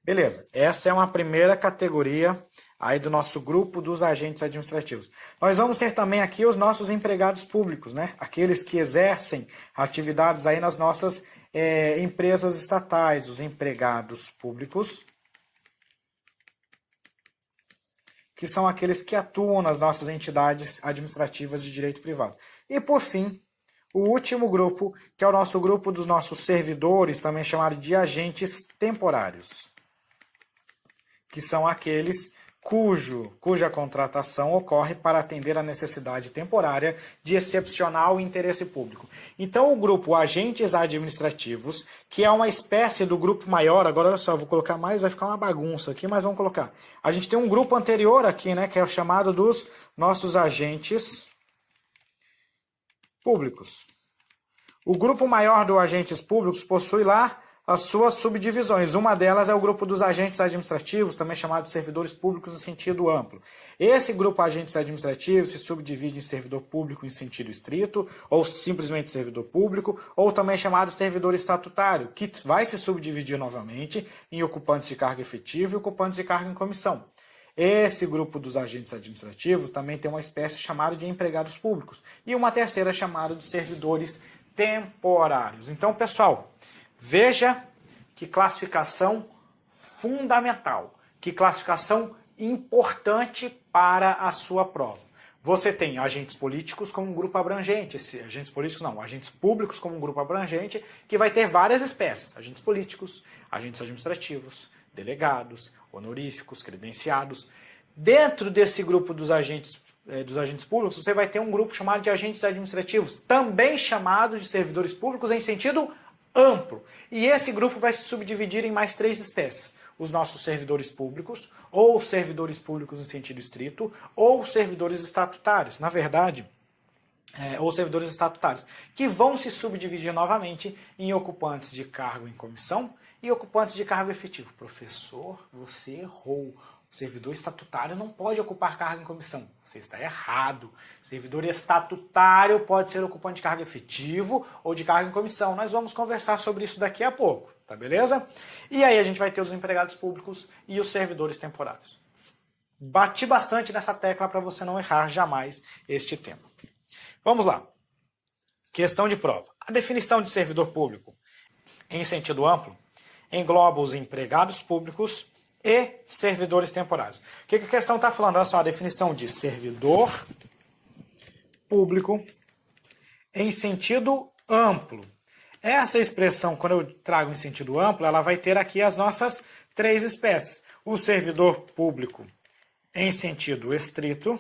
Beleza, essa é uma primeira categoria aí do nosso grupo dos agentes administrativos. Nós vamos ter também aqui os nossos empregados públicos, né? Aqueles que exercem atividades aí nas nossas empresas estatais, os empregados públicos, que são aqueles que atuam nas nossas entidades administrativas de direito privado. E, por fim, o último grupo, que é o nosso grupo dos nossos servidores, também chamado de agentes temporários, que são aqueles cuja contratação ocorre para atender a necessidade temporária de excepcional interesse público. Então, o grupo agentes administrativos, que é uma espécie do grupo maior, agora olha só, eu vou colocar mais, vai ficar uma bagunça aqui, mas vamos colocar. A gente tem um grupo anterior aqui, né, que é o chamado dos nossos agentes públicos. O grupo maior dos agentes públicos possui lá as suas subdivisões. Uma delas é o grupo dos agentes administrativos, também chamado de servidores públicos em sentido amplo. Esse grupo de agentes administrativos se subdivide em servidor público em sentido estrito, ou simplesmente servidor público, ou também chamado de servidor estatutário, que vai se subdividir novamente em ocupantes de cargo efetivo e ocupantes de cargo em comissão. Esse grupo dos agentes administrativos também tem uma espécie chamada de empregados públicos e uma terceira chamada de servidores temporários. Então, pessoal, veja que classificação fundamental, que classificação importante para a sua prova. Você tem agentes políticos como um grupo abrangente, agentes políticos não, agentes públicos como um grupo abrangente, que vai ter várias espécies, agentes políticos, agentes administrativos, delegados, honoríficos, credenciados. Dentro desse grupo dos agentes públicos, você vai ter um grupo chamado de agentes administrativos, também chamado de servidores públicos em sentido amplo. E esse grupo vai se subdividir em mais 3 espécies. Os nossos servidores públicos, ou servidores públicos em sentido estrito, ou servidores estatutários. Na verdade, ou servidores estatutários, que vão se subdividir novamente em ocupantes de cargo em comissão e ocupantes de cargo efetivo. Professor, você errou. O servidor estatutário não pode ocupar cargo em comissão. Você está errado. Servidor estatutário pode ser ocupante de cargo efetivo ou de cargo em comissão. Nós vamos conversar sobre isso daqui a pouco, tá beleza? E aí a gente vai ter os empregados públicos e os servidores temporários. Bati bastante nessa tecla para você não errar jamais este tema. Vamos lá. Questão de prova. A definição de servidor público, em sentido amplo, engloba os empregados públicos e servidores temporários. O que a questão está falando? Olha só, a definição de servidor público em sentido amplo. Essa expressão, quando eu trago em sentido amplo, ela vai ter aqui as nossas 3 espécies. O servidor público em sentido estrito,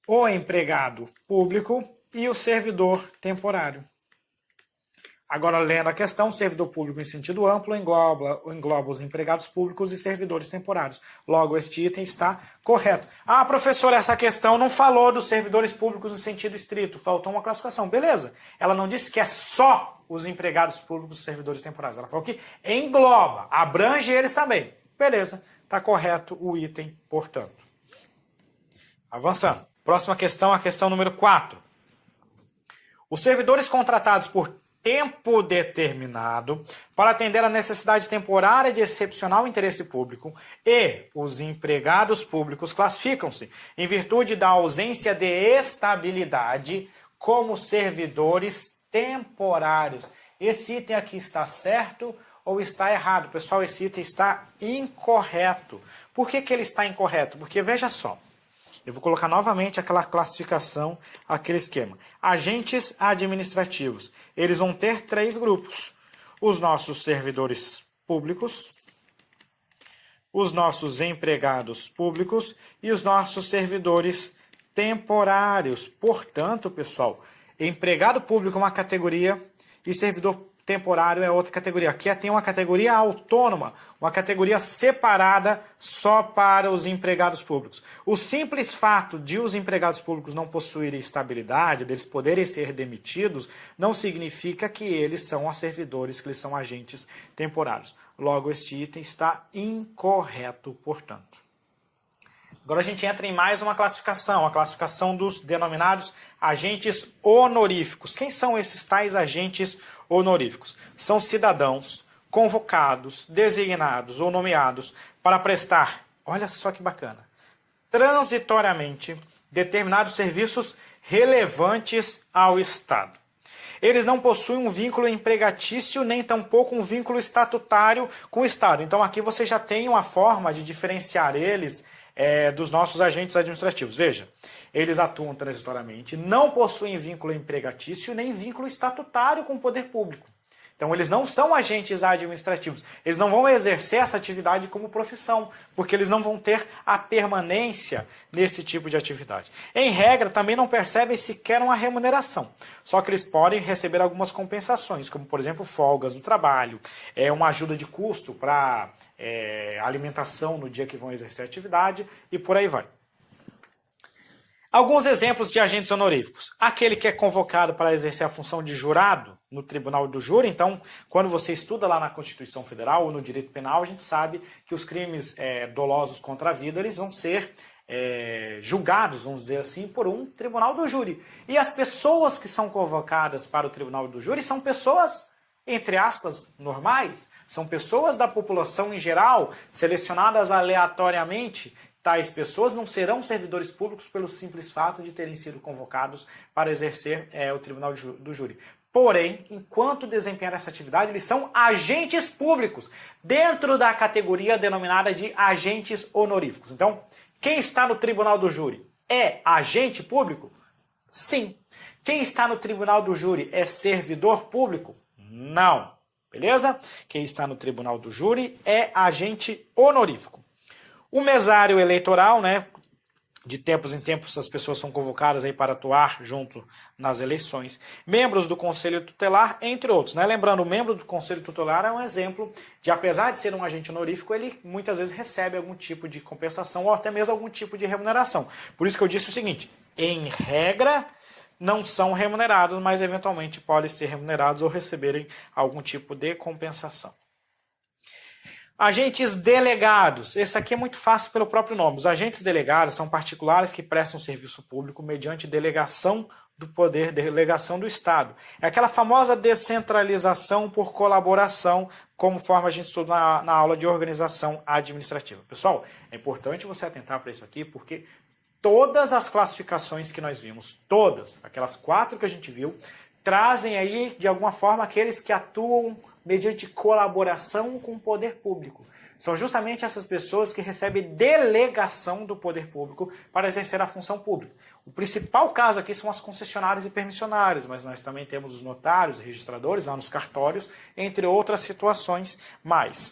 o empregado público e o servidor temporário. Agora, lendo a questão, servidor público em sentido amplo engloba os empregados públicos e servidores temporários. Logo, este item está correto. Ah, professor, essa questão não falou dos servidores públicos no sentido estrito, faltou uma classificação. Beleza, ela não disse que é só os empregados públicos e servidores temporários. Ela falou que engloba, abrange eles também. Beleza, está correto o item, portanto. Avançando. Próxima questão, a questão número 4. Os servidores contratados por tempo determinado para atender a necessidade temporária de excepcional interesse público e os empregados públicos classificam-se, em virtude da ausência de estabilidade, como servidores temporários. Esse item aqui está certo ou está errado? Pessoal, esse item está incorreto. Por que ele está incorreto? Porque, veja só, eu vou colocar novamente aquela classificação, aquele esquema. Agentes administrativos. Eles vão ter 3 grupos. Os nossos servidores públicos, os nossos empregados públicos e os nossos servidores temporários. Portanto, pessoal, empregado público é uma categoria e servidor temporário é outra categoria. Aqui tem uma categoria autônoma, uma categoria separada só para os empregados públicos. O simples fato de os empregados públicos não possuírem estabilidade, deles poderem ser demitidos, não significa que eles são os servidores, que eles são agentes temporários. Logo, este item está incorreto, portanto. Agora a gente entra em mais uma classificação, a classificação dos denominados agentes honoríficos. Quem são esses tais agentes honoríficos? São cidadãos convocados, designados ou nomeados para prestar, olha só que bacana, transitoriamente determinados serviços relevantes ao Estado. Eles não possuem um vínculo empregatício, nem tampouco um vínculo estatutário com o Estado. Então aqui você já tem uma forma de diferenciar eles dos nossos agentes administrativos. Veja, eles atuam transitoriamente, não possuem vínculo empregatício, nem vínculo estatutário com o poder público. Então eles não são agentes administrativos, eles não vão exercer essa atividade como profissão, porque eles não vão ter a permanência nesse tipo de atividade. Em regra, também não percebem sequer uma remuneração, só que eles podem receber algumas compensações, como por exemplo folgas do trabalho, uma ajuda de custo para alimentação no dia que vão exercer a atividade e por aí vai. Alguns exemplos de agentes honoríficos. Aquele que é convocado para exercer a função de jurado no tribunal do júri. Então, quando você estuda lá na Constituição Federal ou no direito penal, a gente sabe que os crimes dolosos contra a vida eles vão ser julgados, vamos dizer assim, por um tribunal do júri. E as pessoas que são convocadas para o tribunal do júri são pessoas, entre aspas, normais. São pessoas da população em geral, selecionadas aleatoriamente. Tais pessoas não serão servidores públicos pelo simples fato de terem sido convocados para exercer o tribunal do júri. Porém, enquanto desempenhar essa atividade, eles são agentes públicos, dentro da categoria denominada de agentes honoríficos. Então, Quem está no tribunal do júri é agente público? Sim. Quem está no tribunal do júri é servidor público? Não. Beleza? Quem está no tribunal do júri é agente honorífico. O mesário eleitoral, né? De tempos em tempos as pessoas são convocadas aí para atuar junto nas eleições. Membros do Conselho Tutelar, entre outros. Né? Lembrando, o membro do Conselho Tutelar é um exemplo de, apesar de ser um agente honorífico, ele muitas vezes recebe algum tipo de compensação ou até mesmo algum tipo de remuneração. Por isso que eu disse o seguinte, em regra, não são remunerados, mas eventualmente podem ser remunerados ou receberem algum tipo de compensação. Agentes delegados. Esse aqui é muito fácil pelo próprio nome. Os agentes delegados são particulares que prestam serviço público mediante delegação do poder, delegação do Estado. É aquela famosa descentralização por colaboração, conforme a gente estuda na aula de organização administrativa. Pessoal, é importante você atentar para isso aqui, porque todas as classificações que nós vimos, todas, aquelas 4 que a gente viu, trazem aí, de alguma forma, aqueles que atuam mediante colaboração com o poder público. São justamente essas pessoas que recebem delegação do poder público para exercer a função pública. O principal caso aqui são as concessionárias e permissionárias, mas nós também temos os notários, os registradores lá nos cartórios, entre outras situações mais.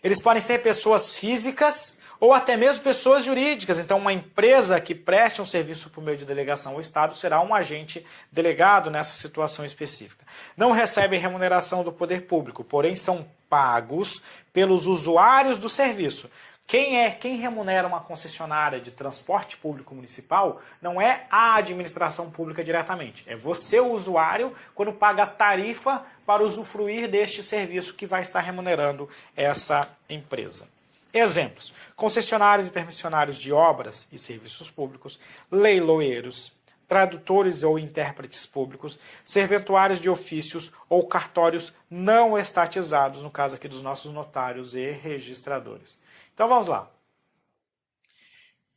Eles podem ser pessoas físicas ou até mesmo pessoas jurídicas. Então, uma empresa que preste um serviço por meio de delegação ao Estado será um agente delegado nessa situação específica. Não recebem remuneração do poder público, porém são pagos pelos usuários do serviço. Quem remunera uma concessionária de transporte público municipal não é a administração pública diretamente. É você, o usuário, quando paga a tarifa para usufruir deste serviço que vai estar remunerando essa empresa. Exemplos: concessionários e permissionários de obras e serviços públicos, leiloeiros, tradutores ou intérpretes públicos, serventuários de ofícios ou cartórios não estatizados, no caso aqui dos nossos notários e registradores. Então vamos lá.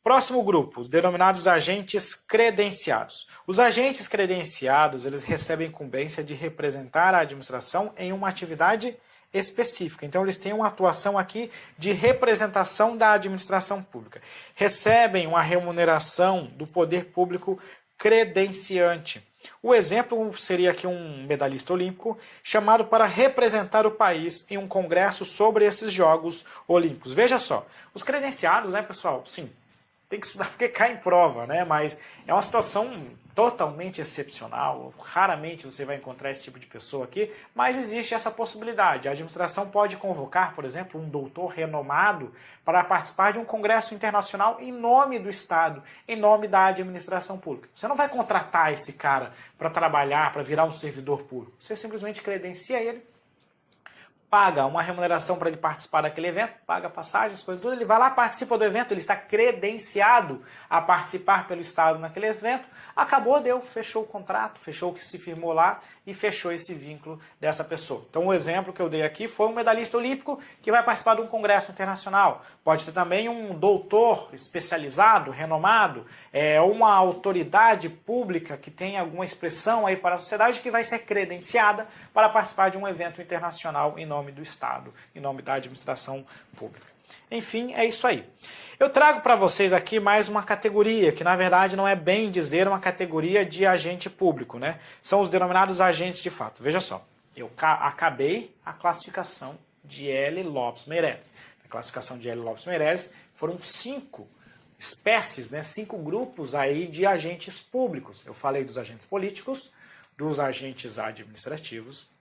Próximo grupo, os denominados agentes credenciados. Os agentes credenciados, eles recebem incumbência de representar a administração em uma atividade específica. Então, eles têm uma atuação aqui de representação da administração pública. Recebem uma remuneração do poder público credenciante. O exemplo seria aqui um medalhista olímpico chamado para representar o país em um congresso sobre esses Jogos Olímpicos. Veja só, os credenciados, né, pessoal? Sim, tem que estudar porque cai em prova, né? Mas é uma situação totalmente excepcional. Raramente você vai encontrar esse tipo de pessoa aqui, mas existe essa possibilidade. A administração pode convocar, por exemplo, um doutor renomado para participar de um congresso internacional em nome do Estado, em nome da administração pública. Você não vai contratar esse cara para trabalhar, para virar um servidor público. Você simplesmente credencia ele, paga uma remuneração para ele participar daquele evento, paga passagens, coisas tudo, ele vai lá, participa do evento, ele está credenciado a participar pelo Estado naquele evento, acabou, deu, fechou o contrato, fechou o que se firmou lá e fechou esse vínculo dessa pessoa. Então o exemplo que eu dei aqui foi um medalhista olímpico que vai participar de um congresso internacional. Pode ser também um doutor especializado, renomado, uma autoridade pública que tem alguma expressão aí para a sociedade que vai ser credenciada para participar de um evento internacional em nome do Estado, em nome da administração pública. Enfim, é isso aí. Eu trago para vocês aqui mais uma categoria, que na verdade não é bem dizer uma categoria de agente público, né? São os denominados agentes de fato. Veja só, eu acabei a classificação de L. Lopes Meireles. Na classificação de L. Lopes Meireles foram 5 espécies, né? 5 grupos aí de agentes públicos. Eu falei dos agentes políticos, dos agentes administrativos,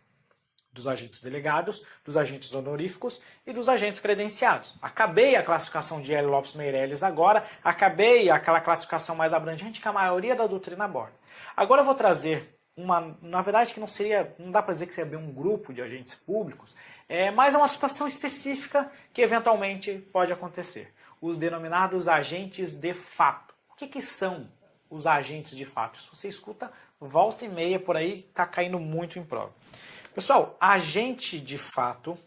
dos agentes delegados, dos agentes honoríficos e dos agentes credenciados. Acabei a classificação de L. Lopes Meireles agora, acabei aquela classificação mais abrangente que a maioria da doutrina aborda. Agora eu vou trazer uma, na verdade que não dá para dizer que seria bem um grupo de agentes públicos, mas é uma situação específica que eventualmente pode acontecer. Os denominados agentes de fato. O que são os agentes de fato? Se você escuta, volta e meia por aí, está caindo muito em prova. Pessoal, agente de fato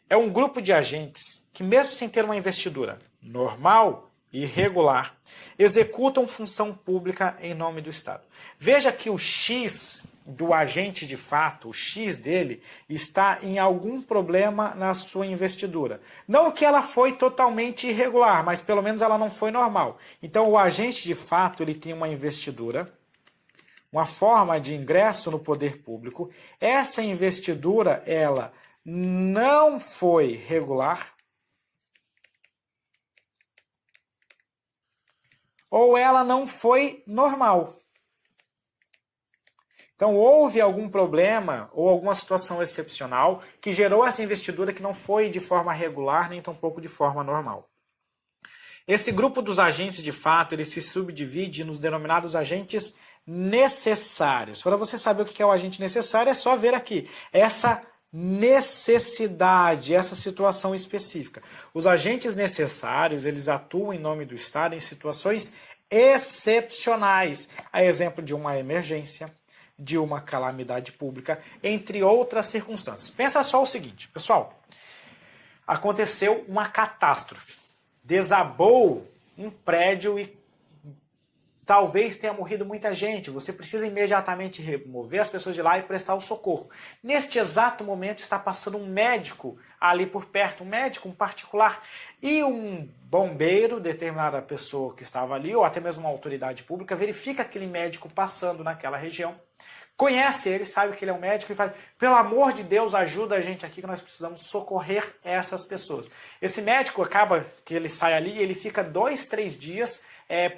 é um grupo de agentes que, mesmo sem ter uma investidura normal irregular, executam função pública em nome do Estado. Veja que o X do agente de fato, o X dele, está em algum problema na sua investidura. Não que ela foi totalmente irregular, mas pelo menos ela não foi normal. Então o agente de fato ele tem uma investidura, uma forma de ingresso no poder público. Essa investidura, ela não foi regular, ou ela não foi normal. Então, houve algum problema ou alguma situação excepcional que gerou essa investidura que não foi de forma regular, nem tampouco de forma normal. Esse grupo dos agentes, de fato, ele se subdivide nos denominados agentes necessários. Para você saber o que é o agente necessário, é só ver aqui. Essa necessidade, essa situação específica. Os agentes necessários, eles atuam em nome do Estado em situações excepcionais. A exemplo de uma emergência, de uma calamidade pública, entre outras circunstâncias. Pensa só o seguinte, pessoal. Aconteceu uma catástrofe. Desabou um prédio e talvez tenha morrido muita gente. Você precisa imediatamente remover as pessoas de lá e prestar o socorro. Neste exato momento está passando um médico ali por perto, um médico, um particular, e um bombeiro, determinada pessoa que estava ali, ou até mesmo uma autoridade pública, verifica aquele médico passando naquela região, conhece ele, sabe que ele é um médico e fala, pelo amor de Deus, ajuda a gente aqui que nós precisamos socorrer essas pessoas. Esse médico acaba que ele sai ali e ele fica 2, 3 dias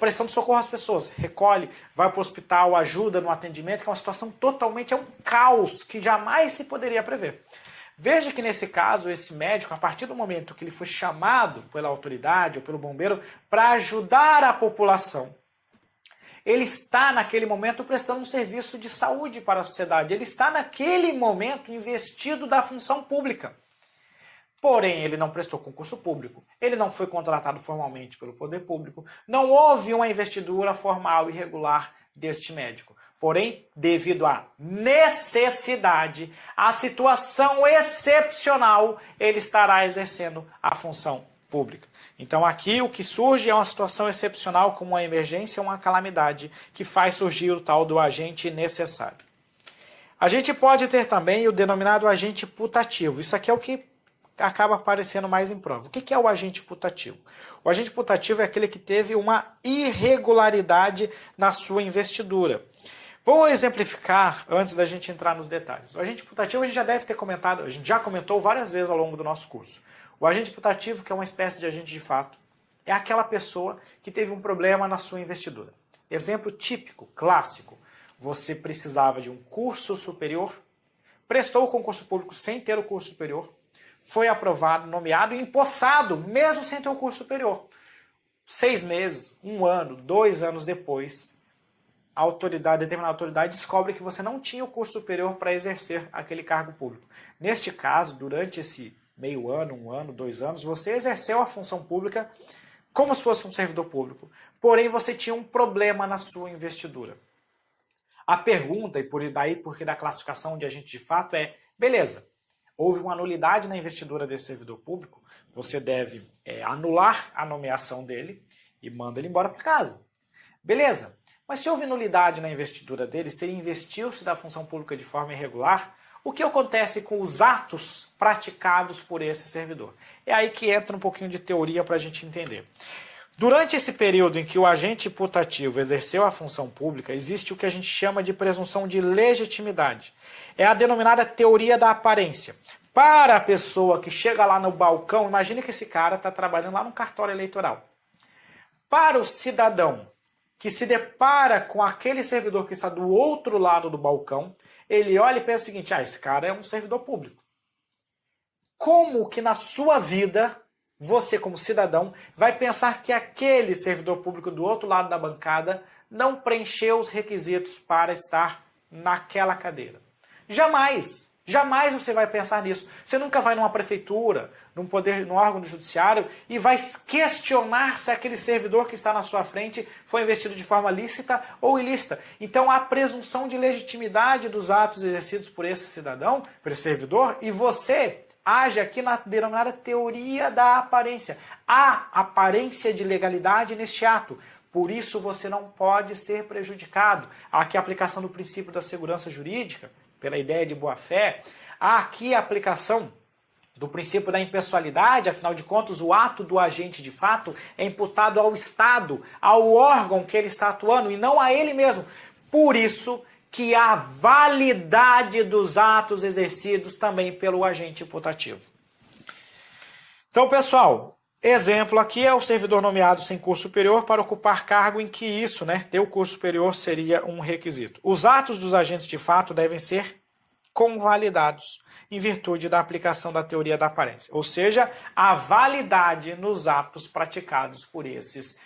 prestando socorro às pessoas. Recolhe, vai para o hospital, ajuda no atendimento, que é uma situação totalmente, é um caos que jamais se poderia prever. Veja que nesse caso, esse médico, a partir do momento que ele foi chamado pela autoridade ou pelo bombeiro para ajudar a população, ele está naquele momento prestando um serviço de saúde para a sociedade. Ele está naquele momento investido da função pública. Porém, ele não prestou concurso público, ele não foi contratado formalmente pelo poder público, não houve uma investidura formal e regular deste médico. Porém, devido à necessidade, à situação excepcional, ele estará exercendo a função pública. Então aqui o que surge é uma situação excepcional, como uma emergência, uma calamidade, que faz surgir o tal do agente necessário. A gente pode ter também o denominado agente putativo. Isso aqui é o que acaba aparecendo mais em prova. O que é o agente putativo? O agente putativo é aquele que teve uma irregularidade na sua investidura. Vou exemplificar antes da gente entrar nos detalhes. O agente putativo a gente já deve ter comentado, a gente já comentou várias vezes ao longo do nosso curso. O agente putativo, que é uma espécie de agente de fato, é aquela pessoa que teve um problema na sua investidura. Exemplo típico, clássico. Você precisava de um curso superior, prestou o concurso público sem ter o curso superior, foi aprovado, nomeado e empossado, mesmo sem ter o curso superior. 6 meses, 1 ano, 2 anos depois, a autoridade, determinada autoridade, descobre que você não tinha o curso superior para exercer aquele cargo público. Neste caso, durante esse meio ano, 1 ano, 2 anos, você exerceu a função pública como se fosse um servidor público, porém você tinha um problema na sua investidura. A pergunta, e por daí porque da classificação de agente de fato é, beleza, houve uma nulidade na investidura desse servidor público, você deve anular a nomeação dele e manda ele embora para casa. Beleza, mas se houve nulidade na investidura dele, se ele investiu-se da função pública de forma irregular, o que acontece com os atos praticados por esse servidor? É aí que entra um pouquinho de teoria para a gente entender. Durante esse período em que o agente putativo exerceu a função pública, existe o que a gente chama de presunção de legitimidade. É a denominada teoria da aparência. Para a pessoa que chega lá no balcão, imagine que esse cara está trabalhando lá no cartório eleitoral. Para o cidadão que se depara com aquele servidor que está do outro lado do balcão, ele olha e pensa o seguinte, esse cara é um servidor público. Como que na sua vida, você como cidadão, vai pensar que aquele servidor público do outro lado da bancada não preencheu os requisitos para estar naquela cadeira? Jamais! Jamais você vai pensar nisso. Você nunca vai numa prefeitura, num órgão do judiciário e vai questionar se aquele servidor que está na sua frente foi investido de forma lícita ou ilícita. Então há presunção de legitimidade dos atos exercidos por esse cidadão, por esse servidor, e você, age aqui na denominada teoria da aparência. Há aparência de legalidade neste ato. Por isso você não pode ser prejudicado. Há aqui a aplicação do princípio da segurança jurídica, pela ideia de boa-fé. Há aqui a aplicação do princípio da impessoalidade, afinal de contas, o ato do agente de fato é imputado ao Estado, ao órgão que ele está atuando, e não a ele mesmo. Por isso que há validade dos atos exercidos também pelo agente imputativo. Então, pessoal, exemplo aqui é o servidor nomeado sem curso superior para ocupar cargo em que isso, ter o curso superior seria um requisito. Os atos dos agentes de fato devem ser convalidados em virtude da aplicação da teoria da aparência. Ou seja, a validade nos atos praticados por esses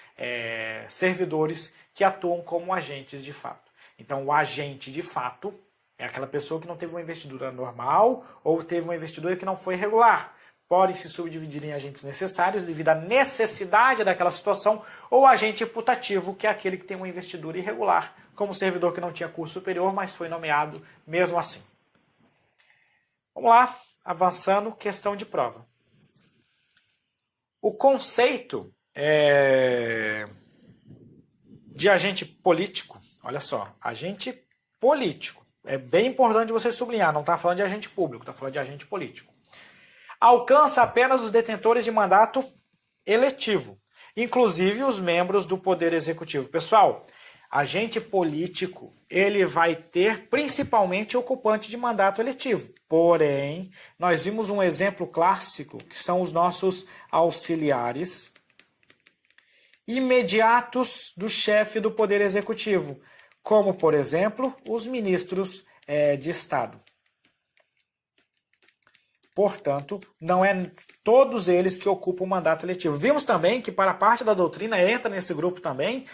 servidores que atuam como agentes de fato. Então, o agente de fato é aquela pessoa que não teve uma investidura normal ou teve uma investidura que não foi regular. Podem se subdividir em agentes necessários devido à necessidade daquela situação, ou agente imputativo, que é aquele que tem uma investidura irregular, como servidor que não tinha curso superior, mas foi nomeado mesmo assim. Vamos lá, avançando, questão de prova. O conceito de agente político, olha só, agente político, é bem importante você sublinhar, não está falando de agente público, está falando de agente político. Alcança apenas os detentores de mandato eletivo, inclusive os membros do Poder Executivo. Pessoal, agente político, ele vai ter principalmente ocupante de mandato eletivo. Porém, nós vimos um exemplo clássico, que são os nossos auxiliares imediatos do chefe do Poder Executivo, como, por exemplo, os ministros de Estado. Portanto, não é todos eles que ocupam o mandato eletivo. Vimos também que para parte da doutrina entra nesse grupo também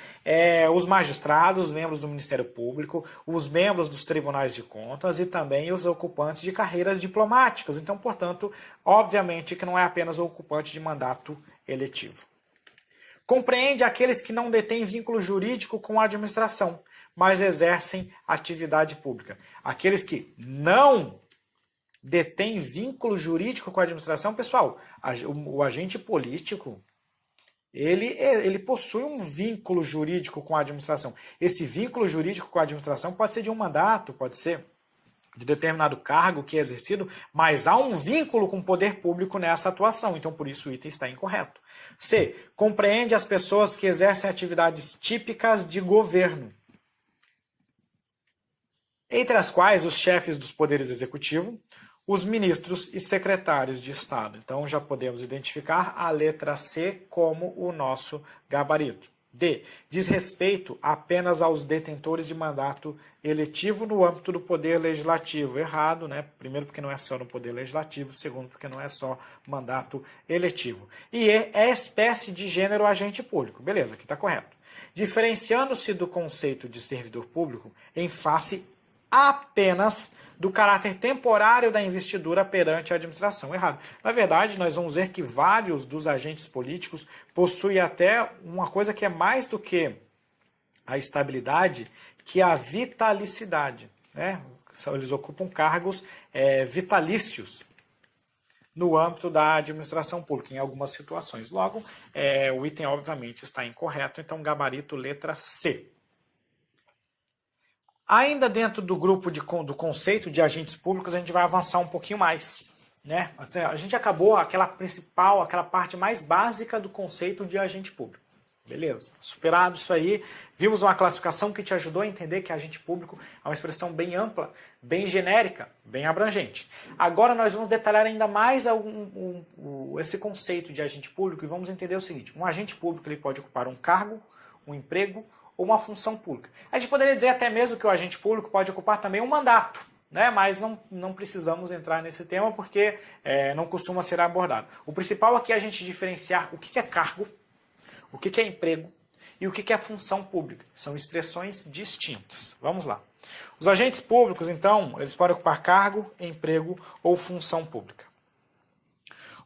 os magistrados, os membros do Ministério Público, os membros dos tribunais de contas e também os ocupantes de carreiras diplomáticas. Então, portanto, obviamente que não é apenas o ocupante de mandato eletivo. Compreende aqueles que não detêm vínculo jurídico com a administração, mas exercem atividade pública. Aqueles que não detém vínculo jurídico com a administração, pessoal, o agente político, ele possui um vínculo jurídico com a administração. Esse vínculo jurídico com a administração pode ser de um mandato, pode ser de determinado cargo que é exercido, mas há um vínculo com o poder público nessa atuação, então por isso o item está incorreto. C. Compreende as pessoas que exercem atividades típicas de governo, entre as quais os chefes dos poderes executivo, os ministros e secretários de Estado. Então, já podemos identificar a letra C como o nosso gabarito. D. Diz respeito apenas aos detentores de mandato eletivo no âmbito do Poder Legislativo. Errado, Primeiro, porque não é só no Poder Legislativo. Segundo, porque não é só mandato eletivo. E E é espécie de gênero agente público. Beleza, aqui está correto. Diferenciando-se do conceito de servidor público em face apenas do caráter temporário da investidura perante a administração. Errado. Na verdade, nós vamos ver que vários dos agentes políticos possuem até uma coisa que é mais do que a estabilidade, que é a vitalicidade. Eles ocupam cargos vitalícios no âmbito da administração pública, em algumas situações. Logo, o item, obviamente, está incorreto, então, gabarito letra C. Ainda dentro do grupo do conceito de agentes públicos, a gente vai avançar um pouquinho mais. A gente acabou aquela parte mais básica do conceito de agente público. Beleza, superado isso aí. Vimos uma classificação que te ajudou a entender que agente público é uma expressão bem ampla, bem genérica, bem abrangente. Agora nós vamos detalhar ainda mais esse conceito de agente público e vamos entender o seguinte. Um agente público ele pode ocupar um cargo, um emprego, ou uma função pública. A gente poderia dizer até mesmo que o agente público pode ocupar também um mandato, mas não precisamos entrar nesse tema porque não costuma ser abordado. O principal aqui é a gente diferenciar o que é cargo, o que é emprego e o que é função pública. São expressões distintas. Vamos lá. Os agentes públicos, então, eles podem ocupar cargo, emprego ou função pública.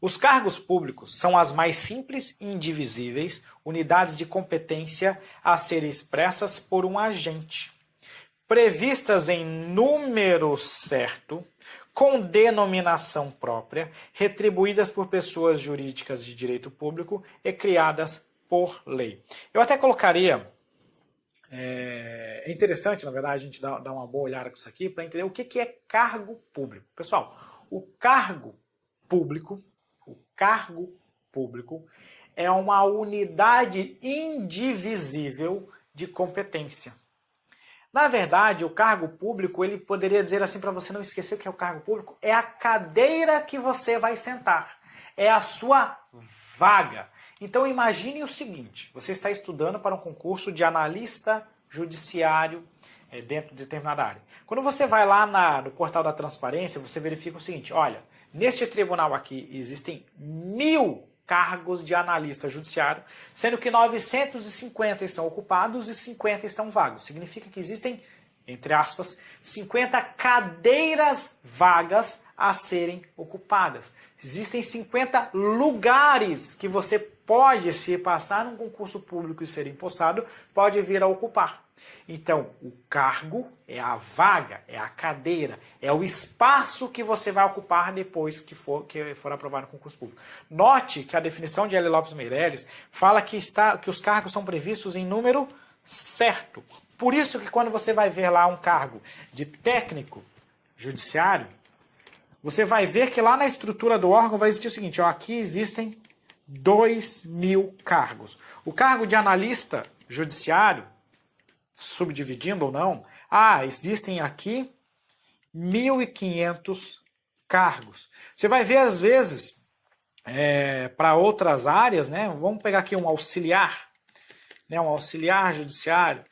Os cargos públicos são as mais simples e indivisíveis unidades de competência a serem expressas por um agente, previstas em número certo, com denominação própria, retribuídas por pessoas jurídicas de direito público e criadas por lei. Eu até colocaria, é interessante, na verdade, a gente dar uma boa olhada com isso aqui para entender o que é cargo público. Pessoal, o cargo público é uma unidade indivisível de competência. Na verdade, o cargo público, ele poderia dizer assim para você não esquecer o que é o cargo público, é a cadeira que você vai sentar, é a sua vaga. Então imagine o seguinte, você está estudando para um concurso de analista judiciário dentro de determinada área. Quando você vai lá no portal da transparência, você verifica o seguinte, olha, neste tribunal aqui existem 1000 cargos de analista judiciário, sendo que 950 estão ocupados e 50 estão vagos. Significa que existem, entre aspas, 50 cadeiras vagas a serem ocupadas. Existem 50 lugares que você pode, se passar num concurso público e ser empossado, pode vir a ocupar. Então, o cargo é a vaga, é a cadeira, é o espaço que você vai ocupar depois que for aprovado no concurso público. Note que a definição de L. Lopes Meireles fala que os cargos são previstos em número certo. Por isso que quando você vai ver lá um cargo de técnico judiciário, você vai ver que lá na estrutura do órgão vai existir o seguinte, ó, aqui existem 2.000 cargos. O cargo de analista judiciário, subdividindo ou não, existem aqui 1.500 cargos. Você vai ver, às vezes, para outras áreas, né? Vamos pegar aqui um auxiliar, né? Um auxiliar judiciário.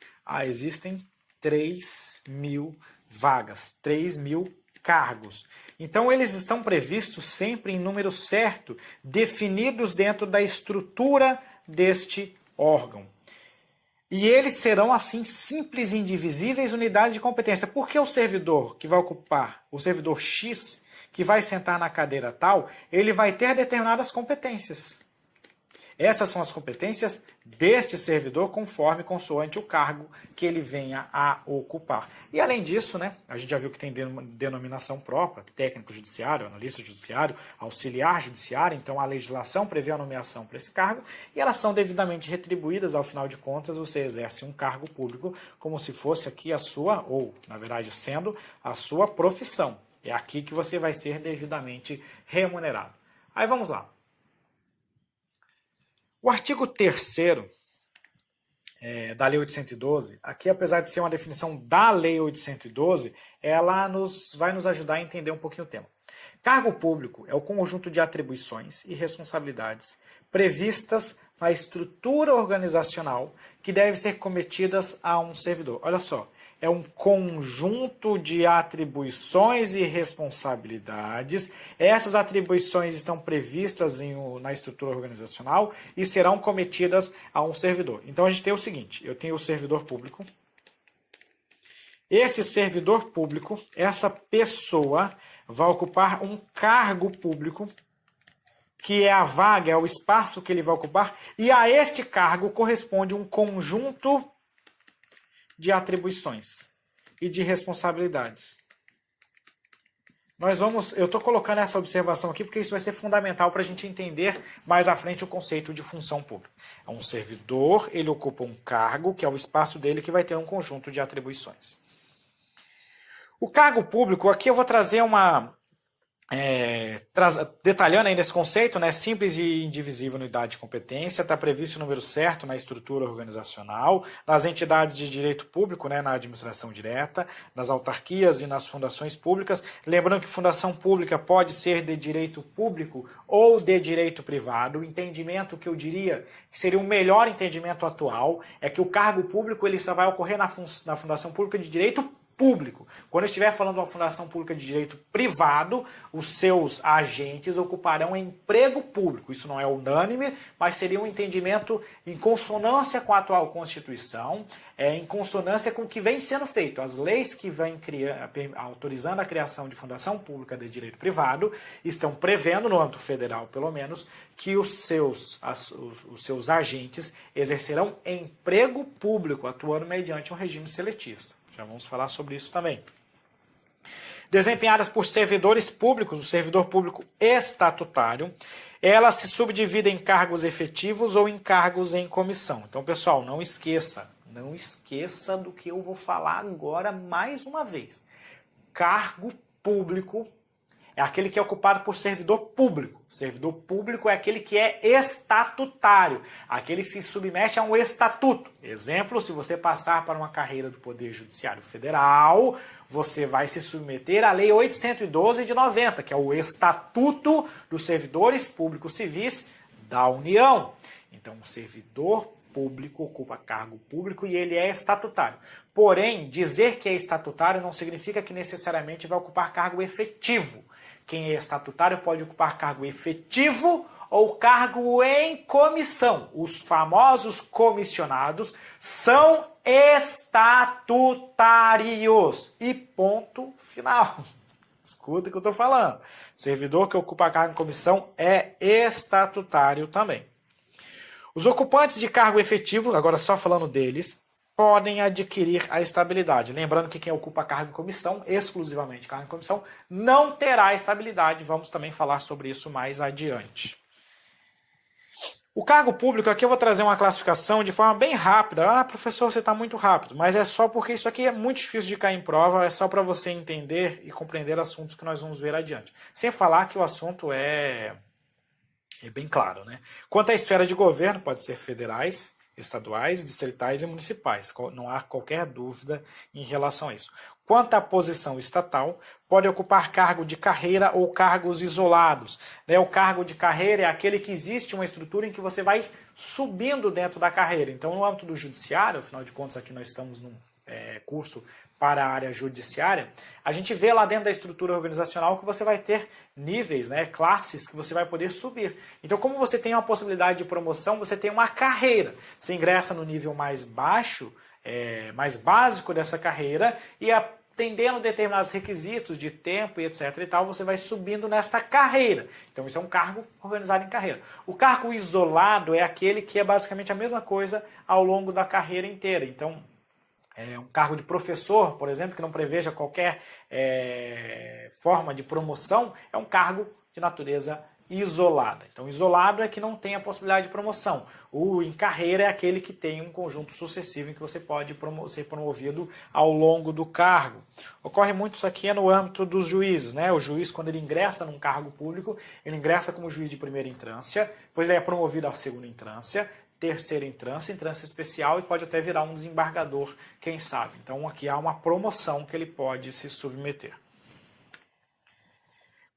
Existem 3.000 vagas, 3.000 cargos. Então, eles estão previstos sempre em número certo, definidos dentro da estrutura deste órgão. E eles serão, assim, simples e indivisíveis unidades de competência. Porque o servidor que vai ocupar, o servidor X, que vai sentar na cadeira tal, ele vai ter determinadas competências. Essas são as competências deste servidor consoante o cargo que ele venha a ocupar. E além disso, né, a gente já viu que tem denominação própria, técnico judiciário, analista judiciário, auxiliar judiciário, então a legislação prevê a nomeação para esse cargo e elas são devidamente retribuídas, ao final de contas você exerce um cargo público como se fosse aqui a sua, ou na verdade sendo a sua profissão. É aqui que você vai ser devidamente remunerado. Aí vamos lá. O artigo 3º da Lei 812, aqui apesar de ser uma definição da Lei 812, ela vai nos ajudar a entender um pouquinho o tema. Cargo público é o conjunto de atribuições e responsabilidades previstas na estrutura organizacional que devem ser cometidas a um servidor. Olha só, é um conjunto de atribuições e responsabilidades. Essas atribuições estão previstas na estrutura organizacional e serão cometidas a um servidor. Então a gente tem o seguinte, eu tenho o servidor público. Esse servidor público, essa pessoa vai ocupar um cargo público, que é a vaga, é o espaço que ele vai ocupar, e a este cargo corresponde um conjunto de atribuições e de responsabilidades. Eu estou colocando essa observação aqui porque isso vai ser fundamental para a gente entender mais à frente o conceito de função pública. É um servidor, ele ocupa um cargo, que é o espaço dele, que vai ter um conjunto de atribuições. O cargo público, aqui eu vou trazer detalhando ainda esse conceito, né, simples e indivisível unidade de competência, está previsto o número certo na estrutura organizacional, nas entidades de direito público, né, na administração direta, nas autarquias e nas fundações públicas. Lembrando que fundação pública pode ser de direito público ou de direito privado. O entendimento que eu diria que seria o melhor entendimento atual é que o cargo público ele só vai ocorrer na fundação pública de direito público. Quando eu estiver falando de uma fundação pública de direito privado, os seus agentes ocuparão emprego público. Isso não é unânime, mas seria um entendimento em consonância com a atual Constituição, em consonância com o que vem sendo feito. As leis que vêm autorizando a criação de fundação pública de direito privado estão prevendo, no âmbito federal pelo menos, que os seus agentes exercerão emprego público, atuando mediante um regime seletista. Já vamos falar sobre isso também. desempenhadas por servidores públicos, o servidor público estatutário, elas se subdividem em cargos efetivos ou em cargos em comissão. Então, pessoal, não esqueça do que eu vou falar agora mais uma vez. Cargo público é aquele que é ocupado por servidor público. Servidor público é aquele que é estatutário, aquele que se submete a um estatuto. Exemplo, se você passar para uma carreira do Poder Judiciário Federal, você vai se submeter à Lei 812 de 90, que é o Estatuto dos Servidores Públicos Civis da União. Então, o servidor público ocupa cargo público e ele é estatutário. Porém, dizer que é estatutário não significa que necessariamente vai ocupar cargo efetivo. Quem é estatutário pode ocupar cargo efetivo ou cargo em comissão. Os famosos comissionados são estatutários. E ponto final. Escuta o que eu estou falando. Servidor que ocupa cargo em comissão é estatutário também. Os ocupantes de cargo efetivo, agora só falando deles, podem adquirir a estabilidade. Lembrando que quem ocupa cargo em comissão, exclusivamente cargo em comissão, não terá estabilidade. Vamos também falar sobre isso mais adiante. O cargo público, aqui eu vou trazer uma classificação de forma bem rápida. Ah, professor, você está muito rápido. Mas é só porque isso aqui é muito difícil de cair em prova, é só para você entender e compreender assuntos que nós vamos ver adiante. Sem falar que o assunto é bem claro, né? Quanto à esfera de governo, pode ser federais, estaduais, distritais e municipais. Não há qualquer dúvida em relação a isso. Quanto à posição estatal, pode ocupar cargo de carreira ou cargos isolados. O cargo de carreira é aquele que existe uma estrutura em que você vai subindo dentro da carreira. Então, no âmbito do judiciário, afinal de contas, aqui nós estamos num curso para a área judiciária, a gente vê lá dentro da estrutura organizacional que você vai ter níveis, classes que você vai poder subir. Então, como você tem uma possibilidade de promoção, você tem uma carreira. Você ingressa no nível mais baixo, mais básico dessa carreira e atendendo determinados requisitos de tempo e etc e tal, você vai subindo nesta carreira. Então, isso é um cargo organizado em carreira. O cargo isolado é aquele que é basicamente a mesma coisa ao longo da carreira inteira. Então, um cargo de professor, por exemplo, que não preveja qualquer forma de promoção, é um cargo de natureza isolada. Então, isolado é que não tem a possibilidade de promoção. O em carreira é aquele que tem um conjunto sucessivo em que você pode ser promovido ao longo do cargo. Ocorre muito isso aqui no âmbito dos juízes, O juiz, quando ele ingressa num cargo público, ele ingressa como juiz de primeira instância, depois ele é promovido à segunda instância, terceira instância especial e pode até virar um desembargador, quem sabe. Então aqui há uma promoção que ele pode se submeter.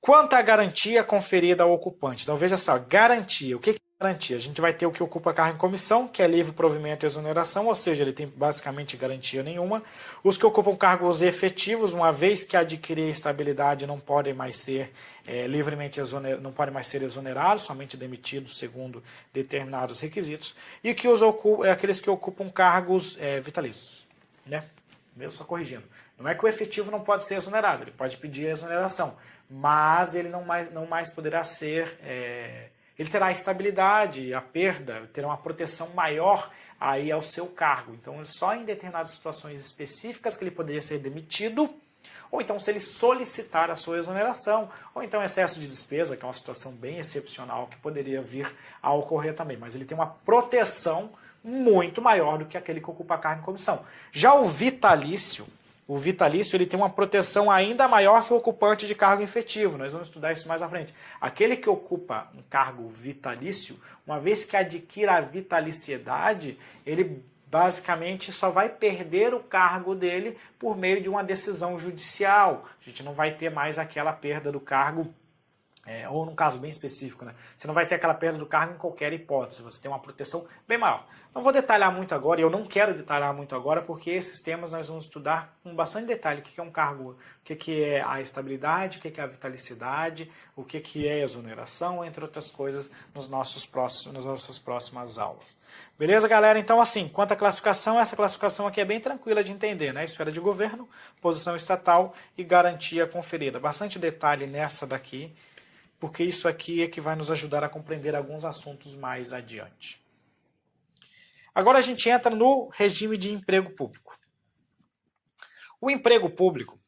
Quanto à garantia conferida ao ocupante. Então veja só, garantia. O que é garantia? A gente vai ter o que ocupa cargo em comissão, que é livre provimento e exoneração, ou seja, ele tem basicamente garantia nenhuma. Os que ocupam cargos efetivos, uma vez que adquirir estabilidade, não podem mais ser não podem mais ser exonerados, somente demitidos segundo determinados requisitos. E que aqueles que ocupam cargos vitalícios. Eu só corrigindo. Não é que o efetivo não pode ser exonerado, ele pode pedir a exoneração, mas ele não mais poderá ser... ele terá estabilidade, a perda, terá uma proteção maior aí ao seu cargo. Então, só em determinadas situações específicas que ele poderia ser demitido, ou então se ele solicitar a sua exoneração, ou então excesso de despesa, que é uma situação bem excepcional que poderia vir a ocorrer também. Mas ele tem uma proteção muito maior do que aquele que ocupa cargo em comissão. Já o vitalício ele tem uma proteção ainda maior que o ocupante de cargo efetivo. Nós vamos estudar isso mais à frente. Aquele que ocupa um cargo vitalício, uma vez que adquira a vitaliciedade, ele basicamente só vai perder o cargo dele por meio de uma decisão judicial. A gente não vai ter mais aquela perda do cargo, ou num caso bem específico, Você não vai ter aquela perda do cargo em qualquer hipótese, você tem uma proteção bem maior. Não vou detalhar muito agora, e eu não quero detalhar muito agora, porque esses temas nós vamos estudar com bastante detalhe. O que é um cargo, o que é a estabilidade, o que é a vitalicidade, o que é a exoneração, entre outras coisas, nas nossas próximas aulas. Beleza, galera? Então, assim, quanto à classificação, essa classificação aqui é bem tranquila de entender, Esfera de governo, posição estatal e garantia conferida. Bastante detalhe nessa daqui, porque isso aqui é que vai nos ajudar a compreender alguns assuntos mais adiante. Agora a gente entra no regime de emprego público. O emprego público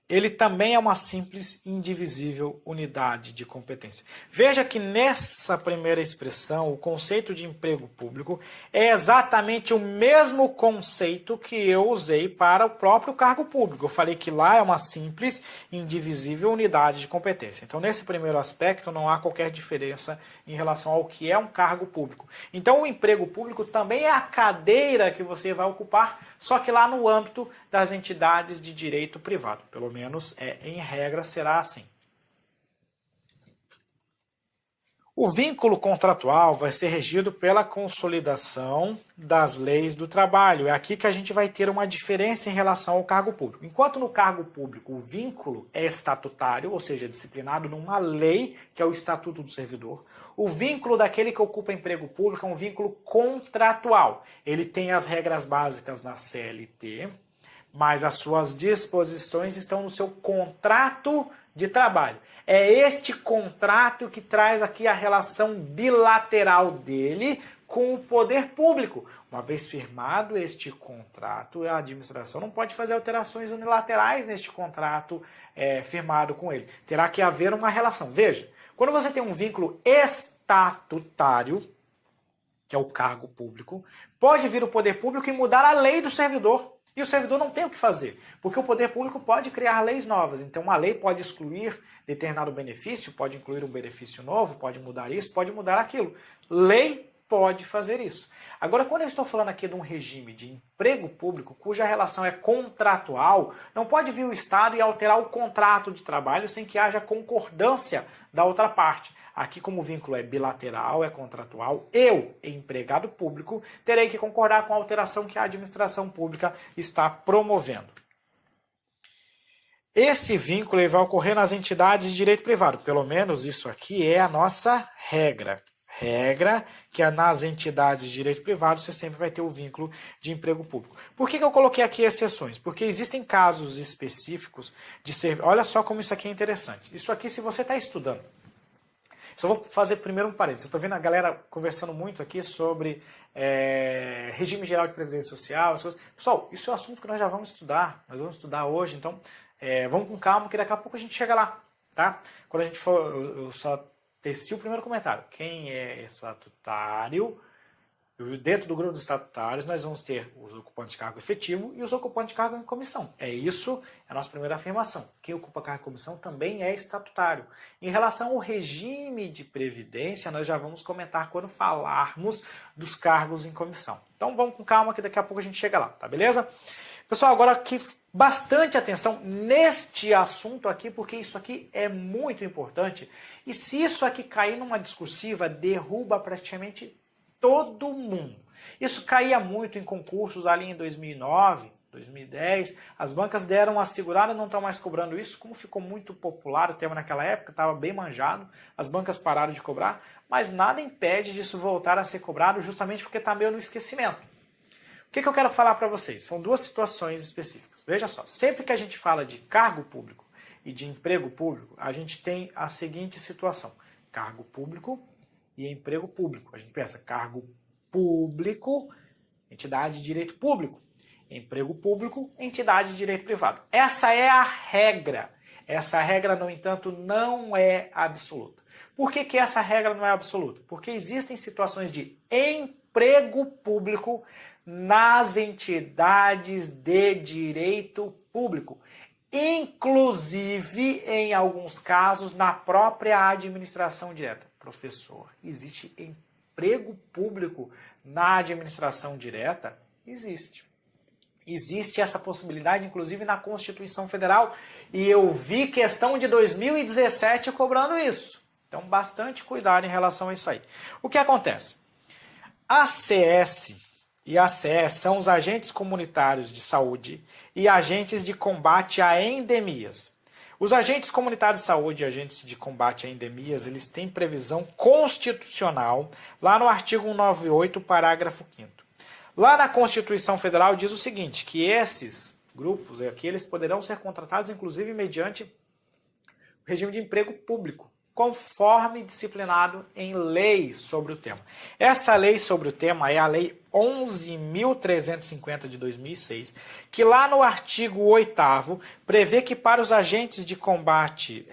ele também é uma simples e indivisível unidade de competência. Veja que nessa primeira expressão, o conceito de emprego público é exatamente o mesmo conceito que eu usei para o próprio cargo público. Eu falei que lá é uma simples e indivisível unidade de competência. Então, nesse primeiro aspecto, não há qualquer diferença em relação ao que é um cargo público. Então, o emprego público também é a cadeira que você vai ocupar, só que lá no âmbito das entidades de direito privado. Pelo menos, em regra, será assim. O vínculo contratual vai ser regido pela consolidação das leis do trabalho. É aqui que a gente vai ter uma diferença em relação ao cargo público. Enquanto no cargo público o vínculo é estatutário, ou seja, disciplinado numa lei, que é o Estatuto do Servidor, o vínculo daquele que ocupa emprego público é um vínculo contratual. Ele tem as regras básicas na CLT, mas as suas disposições estão no seu contrato de trabalho. É este contrato que traz aqui a relação bilateral dele com o poder público. Uma vez firmado este contrato, a administração não pode fazer alterações unilaterais neste contrato firmado com ele. Terá que haver uma relação. Veja, quando você tem um vínculo estatutário, que é o cargo público, pode vir o poder público e mudar a lei do servidor. E o servidor não tem o que fazer, porque o poder público pode criar leis novas. Então, uma lei pode excluir determinado benefício, pode incluir um benefício novo, pode mudar isso, pode mudar aquilo. Lei pode fazer isso. Agora, quando eu estou falando aqui de um regime de emprego público, cuja relação é contratual, não pode vir o Estado e alterar o contrato de trabalho sem que haja concordância da outra parte. Aqui, como o vínculo é bilateral, é contratual, eu, empregado público, terei que concordar com a alteração que a administração pública está promovendo. Esse vínculo vai ocorrer nas entidades de direito privado. Pelo menos isso aqui é a nossa regra. Regra que é nas entidades de direito privado você sempre vai ter o vínculo de emprego público. Por que eu coloquei aqui exceções? Porque existem casos específicos de ser... Olha só como isso aqui é interessante. Isso aqui, se você está estudando, só vou fazer primeiro um parênteses. Eu estou vendo a galera conversando muito aqui sobre regime geral de previdência social. Pessoal, isso é um assunto que nós já vamos estudar. Nós vamos estudar hoje, então vamos com calma que daqui a pouco a gente chega lá. Tá? Quando a gente for, eu só teci o primeiro comentário. Quem é estatutário? Dentro do grupo dos estatutários, nós vamos ter os ocupantes de cargo efetivo e os ocupantes de cargo em comissão. É isso, é a nossa primeira afirmação. Quem ocupa cargo em comissão também é estatutário. Em relação ao regime de previdência, nós já vamos comentar quando falarmos dos cargos em comissão. Então vamos com calma que daqui a pouco a gente chega lá, tá beleza? Pessoal, agora aqui bastante atenção neste assunto aqui, porque isso aqui é muito importante. E se isso aqui cair numa discursiva, derruba praticamente todo mundo. Isso caía muito em concursos ali em 2009, 2010. As bancas deram uma segurada e não estão mais cobrando isso. Como ficou muito popular o tema naquela época, estava bem manjado, as bancas pararam de cobrar, mas nada impede disso voltar a ser cobrado justamente porque está meio no esquecimento. O que eu quero falar para vocês? São duas situações específicas. Veja só, sempre que a gente fala de cargo público e de emprego público, a gente tem a seguinte situação. Cargo público e emprego público. A gente pensa cargo público, entidade de direito público. Emprego público, entidade de direito privado. Essa é a regra. Essa regra, no entanto, não é absoluta. Por que essa regra não é absoluta? Porque existem situações de emprego público nas entidades de direito público. Inclusive, em alguns casos, na própria administração direta. Professor, existe emprego público na administração direta? Existe. Existe essa possibilidade, inclusive, na Constituição Federal. E eu vi questão de 2017 cobrando isso. Então, bastante cuidado em relação a isso aí. O que acontece? A CS e a CE são os agentes comunitários de saúde e agentes de combate a endemias. Os agentes comunitários de saúde e agentes de combate a endemias, eles têm previsão constitucional lá no artigo 198, parágrafo 5º. Lá na Constituição Federal diz o seguinte, que esses grupos aqui, eles poderão ser contratados, inclusive, mediante o regime de emprego público. conforme disciplinado em lei sobre o tema. Essa lei sobre o tema é a Lei 11.350 de 2006, que lá no artigo 8º prevê que para os agentes de combate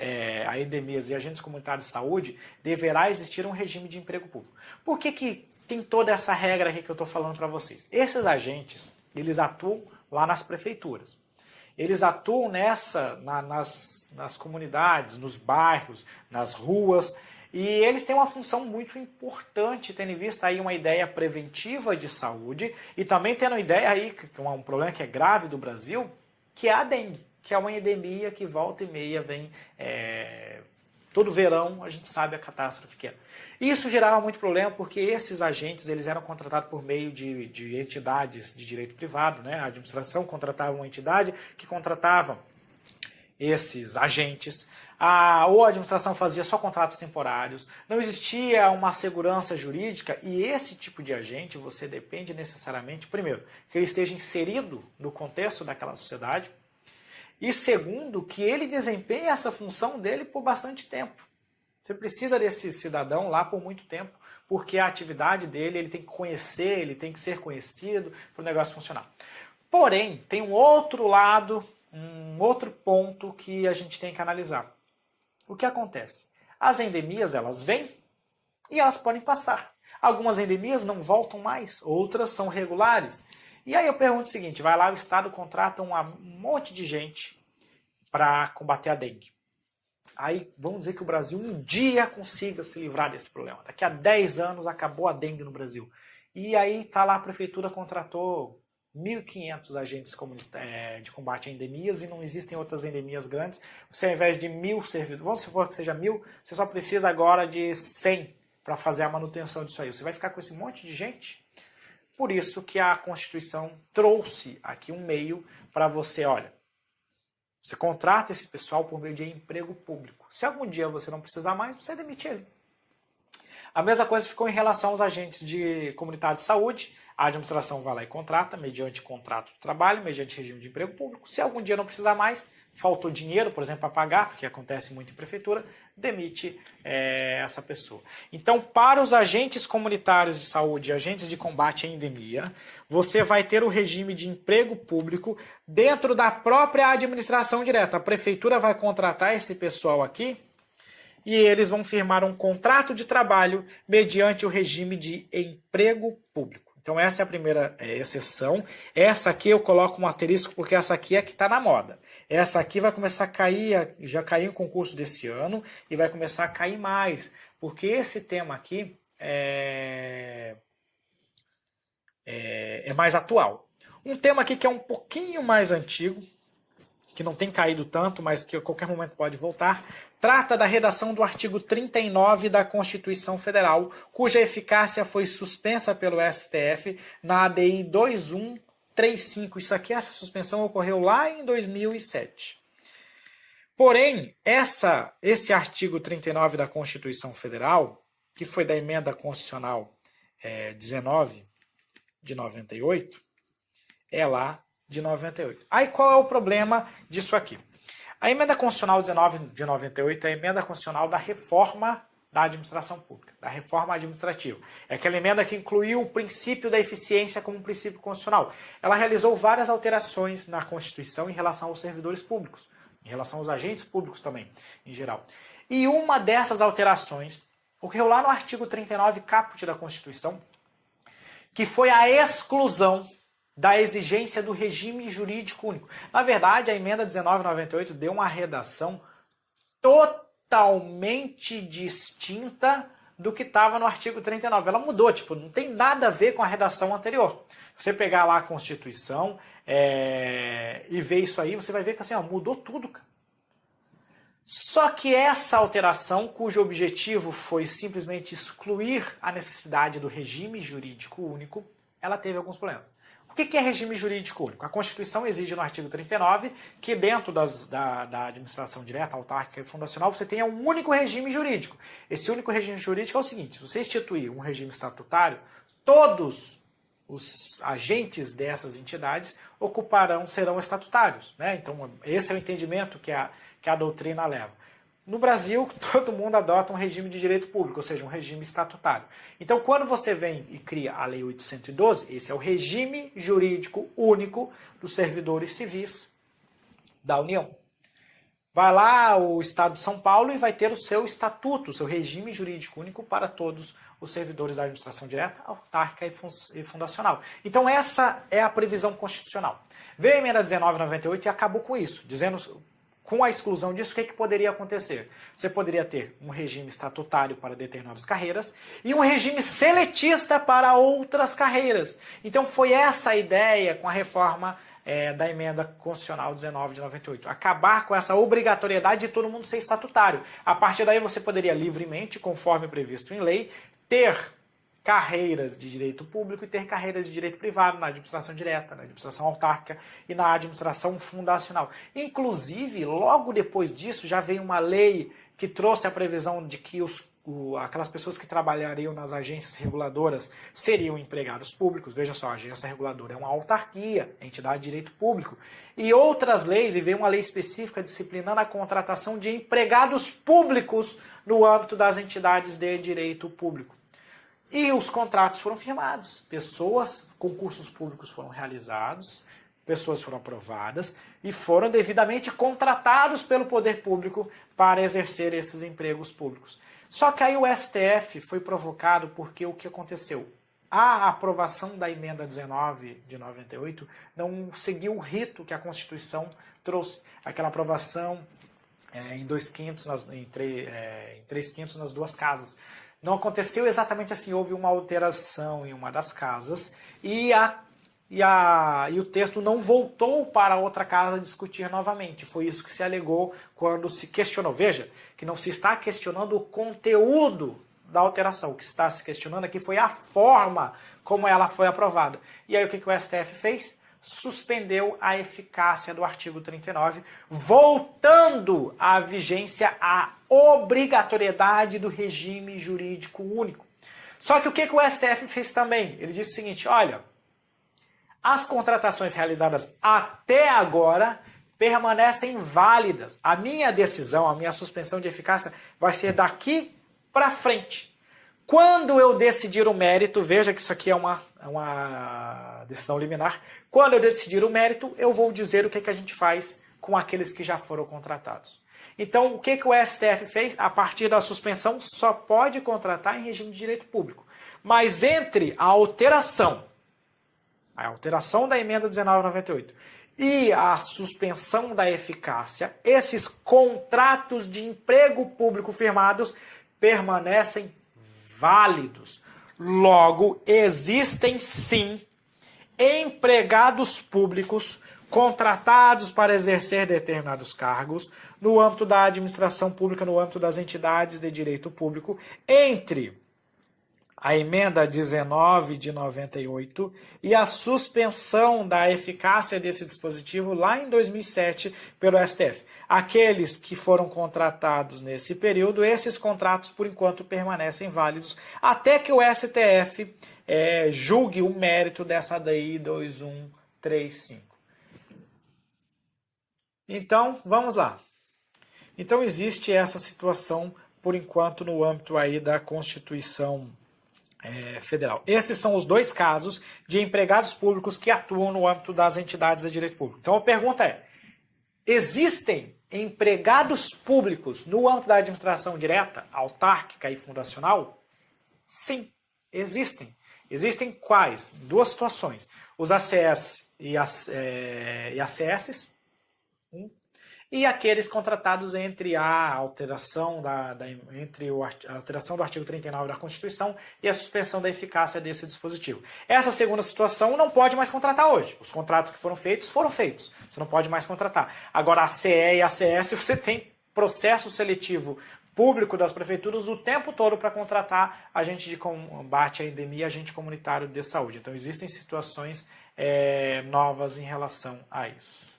a endemias e agentes comunitários de saúde deverá existir um regime de emprego público. Por que tem toda essa regra aqui que eu estou falando para vocês? Esses agentes, eles atuam lá nas prefeituras. Eles atuam nas comunidades, nos bairros, nas ruas, e eles têm uma função muito importante, tendo em vista aí uma ideia preventiva de saúde, e também tendo uma ideia aí, que é um problema que é grave do Brasil, que é a dengue, que é uma endemia que volta e meia vem... Todo verão a gente sabe a catástrofe que é. Isso gerava muito problema porque esses agentes eles eram contratados por meio de entidades de direito privado, né? A administração contratava uma entidade que contratava esses agentes, ou a administração fazia só contratos temporários, não existia uma segurança jurídica e esse tipo de agente você depende necessariamente, primeiro, que ele esteja inserido no contexto daquela sociedade, e segundo, que ele desempenhe essa função dele por bastante tempo. Você precisa desse cidadão lá por muito tempo, porque a atividade dele ele tem que conhecer, ele tem que ser conhecido para o negócio funcionar. Porém, tem um outro lado, um outro ponto que a gente tem que analisar. O que acontece? As endemias, elas vêm e elas podem passar. Algumas endemias não voltam mais, outras são regulares. E aí eu pergunto o seguinte, vai lá, o Estado contrata um monte de gente para combater a dengue. Aí vamos dizer que o Brasil um dia consiga se livrar desse problema. Daqui a 10 anos acabou a dengue no Brasil. E aí tá lá a prefeitura contratou 1.500 agentes de combate a endemias e não existem outras endemias grandes. Você ao invés de 1.000 servidores, vamos supor que seja 1.000, você só precisa agora de 100 para fazer a manutenção disso aí. Você vai ficar com esse monte de gente? Por isso que a Constituição trouxe aqui um meio para você, olha, você contrata esse pessoal por meio de emprego público. Se algum dia você não precisar mais, você demite ele. A mesma coisa ficou em relação aos agentes de comunidade de saúde. A administração vai lá e contrata, mediante contrato de trabalho, mediante regime de emprego público. Se algum dia não precisar mais, faltou dinheiro, por exemplo, para pagar, porque acontece muito em prefeitura, demite essa pessoa. Então, para os agentes comunitários de saúde, agentes de combate à endemia, você vai ter o regime de emprego público dentro da própria administração direta. A prefeitura vai contratar esse pessoal aqui e eles vão firmar um contrato de trabalho mediante o regime de emprego público. Então essa é a primeira exceção. Essa aqui eu coloco um asterisco porque essa aqui é que está na moda. Essa aqui vai começar a cair, já caiu em concurso desse ano e vai começar a cair mais. Porque esse tema aqui é mais atual. Um tema aqui que é um pouquinho mais antigo, que não tem caído tanto, mas que a qualquer momento pode voltar, trata da redação do artigo 39 da Constituição Federal, cuja eficácia foi suspensa pelo STF na ADI 2135. Isso aqui, essa suspensão ocorreu lá em 2007. Porém, esse artigo 39 da Constituição Federal, que foi da emenda constitucional 19 de 98, é lá de 98. Aí qual é o problema disso aqui? A emenda constitucional 19 de 98 é a emenda constitucional da reforma da administração pública, da reforma administrativa. É aquela emenda que incluiu o princípio da eficiência como um princípio constitucional. Ela realizou várias alterações na Constituição em relação aos servidores públicos, em relação aos agentes públicos também, em geral. E uma dessas alterações ocorreu lá no artigo 39 caput da Constituição, que foi a exclusão da exigência do regime jurídico único. Na verdade, a emenda 1998 deu uma redação totalmente distinta do que estava no artigo 39. Ela mudou, não tem nada a ver com a redação anterior. Se você pegar lá a Constituição e ver isso aí, você vai ver que assim, mudou tudo, cara. Só que essa alteração, cujo objetivo foi simplesmente excluir a necessidade do regime jurídico único, ela teve alguns problemas. O que é regime jurídico único? A Constituição exige no artigo 39 que dentro da administração direta, autárquica e fundacional você tenha um único regime jurídico. Esse único regime jurídico é o seguinte, se você instituir um regime estatutário, todos os agentes dessas entidades serão estatutários, né? Então esse é o entendimento que a doutrina leva. No Brasil, todo mundo adota um regime de direito público, ou seja, um regime estatutário. Então, quando você vem e cria a Lei 812, esse é o regime jurídico único dos servidores civis da União. Vai lá o Estado de São Paulo e vai ter o seu estatuto, o seu regime jurídico único para todos os servidores da administração direta, autárquica e fundacional. Então essa é a previsão constitucional. Veio a emenda 1998 e acabou com isso, dizendo, com a exclusão disso, o que poderia acontecer? Você poderia ter um regime estatutário para determinadas carreiras e um regime seletista para outras carreiras. Então foi essa a ideia com a reforma da emenda constitucional 19 de 98. Acabar com essa obrigatoriedade de todo mundo ser estatutário. A partir daí você poderia livremente, conforme previsto em lei, ter carreiras de direito público e ter carreiras de direito privado na administração direta, na administração autárquica e na administração fundacional. Inclusive, logo depois disso, já veio uma lei que trouxe a previsão de que aquelas pessoas que trabalhariam nas agências reguladoras seriam empregados públicos. Veja só, a agência reguladora é uma autarquia, entidade de direito público. E outras leis, e veio uma lei específica disciplinando a contratação de empregados públicos no âmbito das entidades de direito público. E os contratos foram firmados, concursos públicos foram realizados, pessoas foram aprovadas e foram devidamente contratados pelo poder público para exercer esses empregos públicos. Só que aí o STF foi provocado porque o que aconteceu? A aprovação da emenda 19 de 98 não seguiu o rito que a Constituição trouxe. Aquela aprovação em 2/5, em 3/5 nas duas casas. Não aconteceu exatamente assim, houve uma alteração em uma das casas e o texto não voltou para a outra casa discutir novamente. Foi isso que se alegou quando se questionou. Veja, que não se está questionando o conteúdo da alteração. O que está se questionando aqui foi a forma como ela foi aprovada. E aí o que o STF fez? Suspendeu a eficácia do artigo 39, voltando à vigência, à obrigatoriedade do regime jurídico único. Só que o que o STF fez também? Ele disse o seguinte, olha, as contratações realizadas até agora permanecem válidas. A minha decisão, a minha suspensão de eficácia vai ser daqui para frente. Quando eu decidir o mérito, veja que isso aqui é uma decisão liminar, quando eu decidir o mérito, eu vou dizer o que a gente faz com aqueles que já foram contratados. Então, o que o STF fez? A partir da suspensão, só pode contratar em regime de direito público. Mas entre a alteração da emenda 1998 e a suspensão da eficácia, esses contratos de emprego público firmados permanecem válidos. Logo, existem sim empregados públicos contratados para exercer determinados cargos no âmbito da administração pública, no âmbito das entidades de direito público, entre a emenda 19 de 98 e a suspensão da eficácia desse dispositivo lá em 2007 pelo STF. Aqueles que foram contratados nesse período, esses contratos por enquanto permanecem válidos até que o STF julgue o mérito dessa DI 2135. Então, vamos lá. Então existe essa situação por enquanto no âmbito aí da Constituição Federal. Esses são os dois casos de empregados públicos que atuam no âmbito das entidades de direito público. Então a pergunta é, existem empregados públicos no âmbito da administração direta, autárquica e fundacional? Sim, existem. Existem quais? Duas situações. Os ACS e ACS, e aqueles contratados entre a alteração a alteração do artigo 39 da Constituição e a suspensão da eficácia desse dispositivo. Essa segunda situação não pode mais contratar hoje. Os contratos que foram feitos. Você não pode mais contratar. Agora, a CE e a ACS, você tem processo seletivo público das prefeituras o tempo todo para contratar agente de combate à endemia, agente comunitário de saúde. Então, existem situações novas em relação a isso.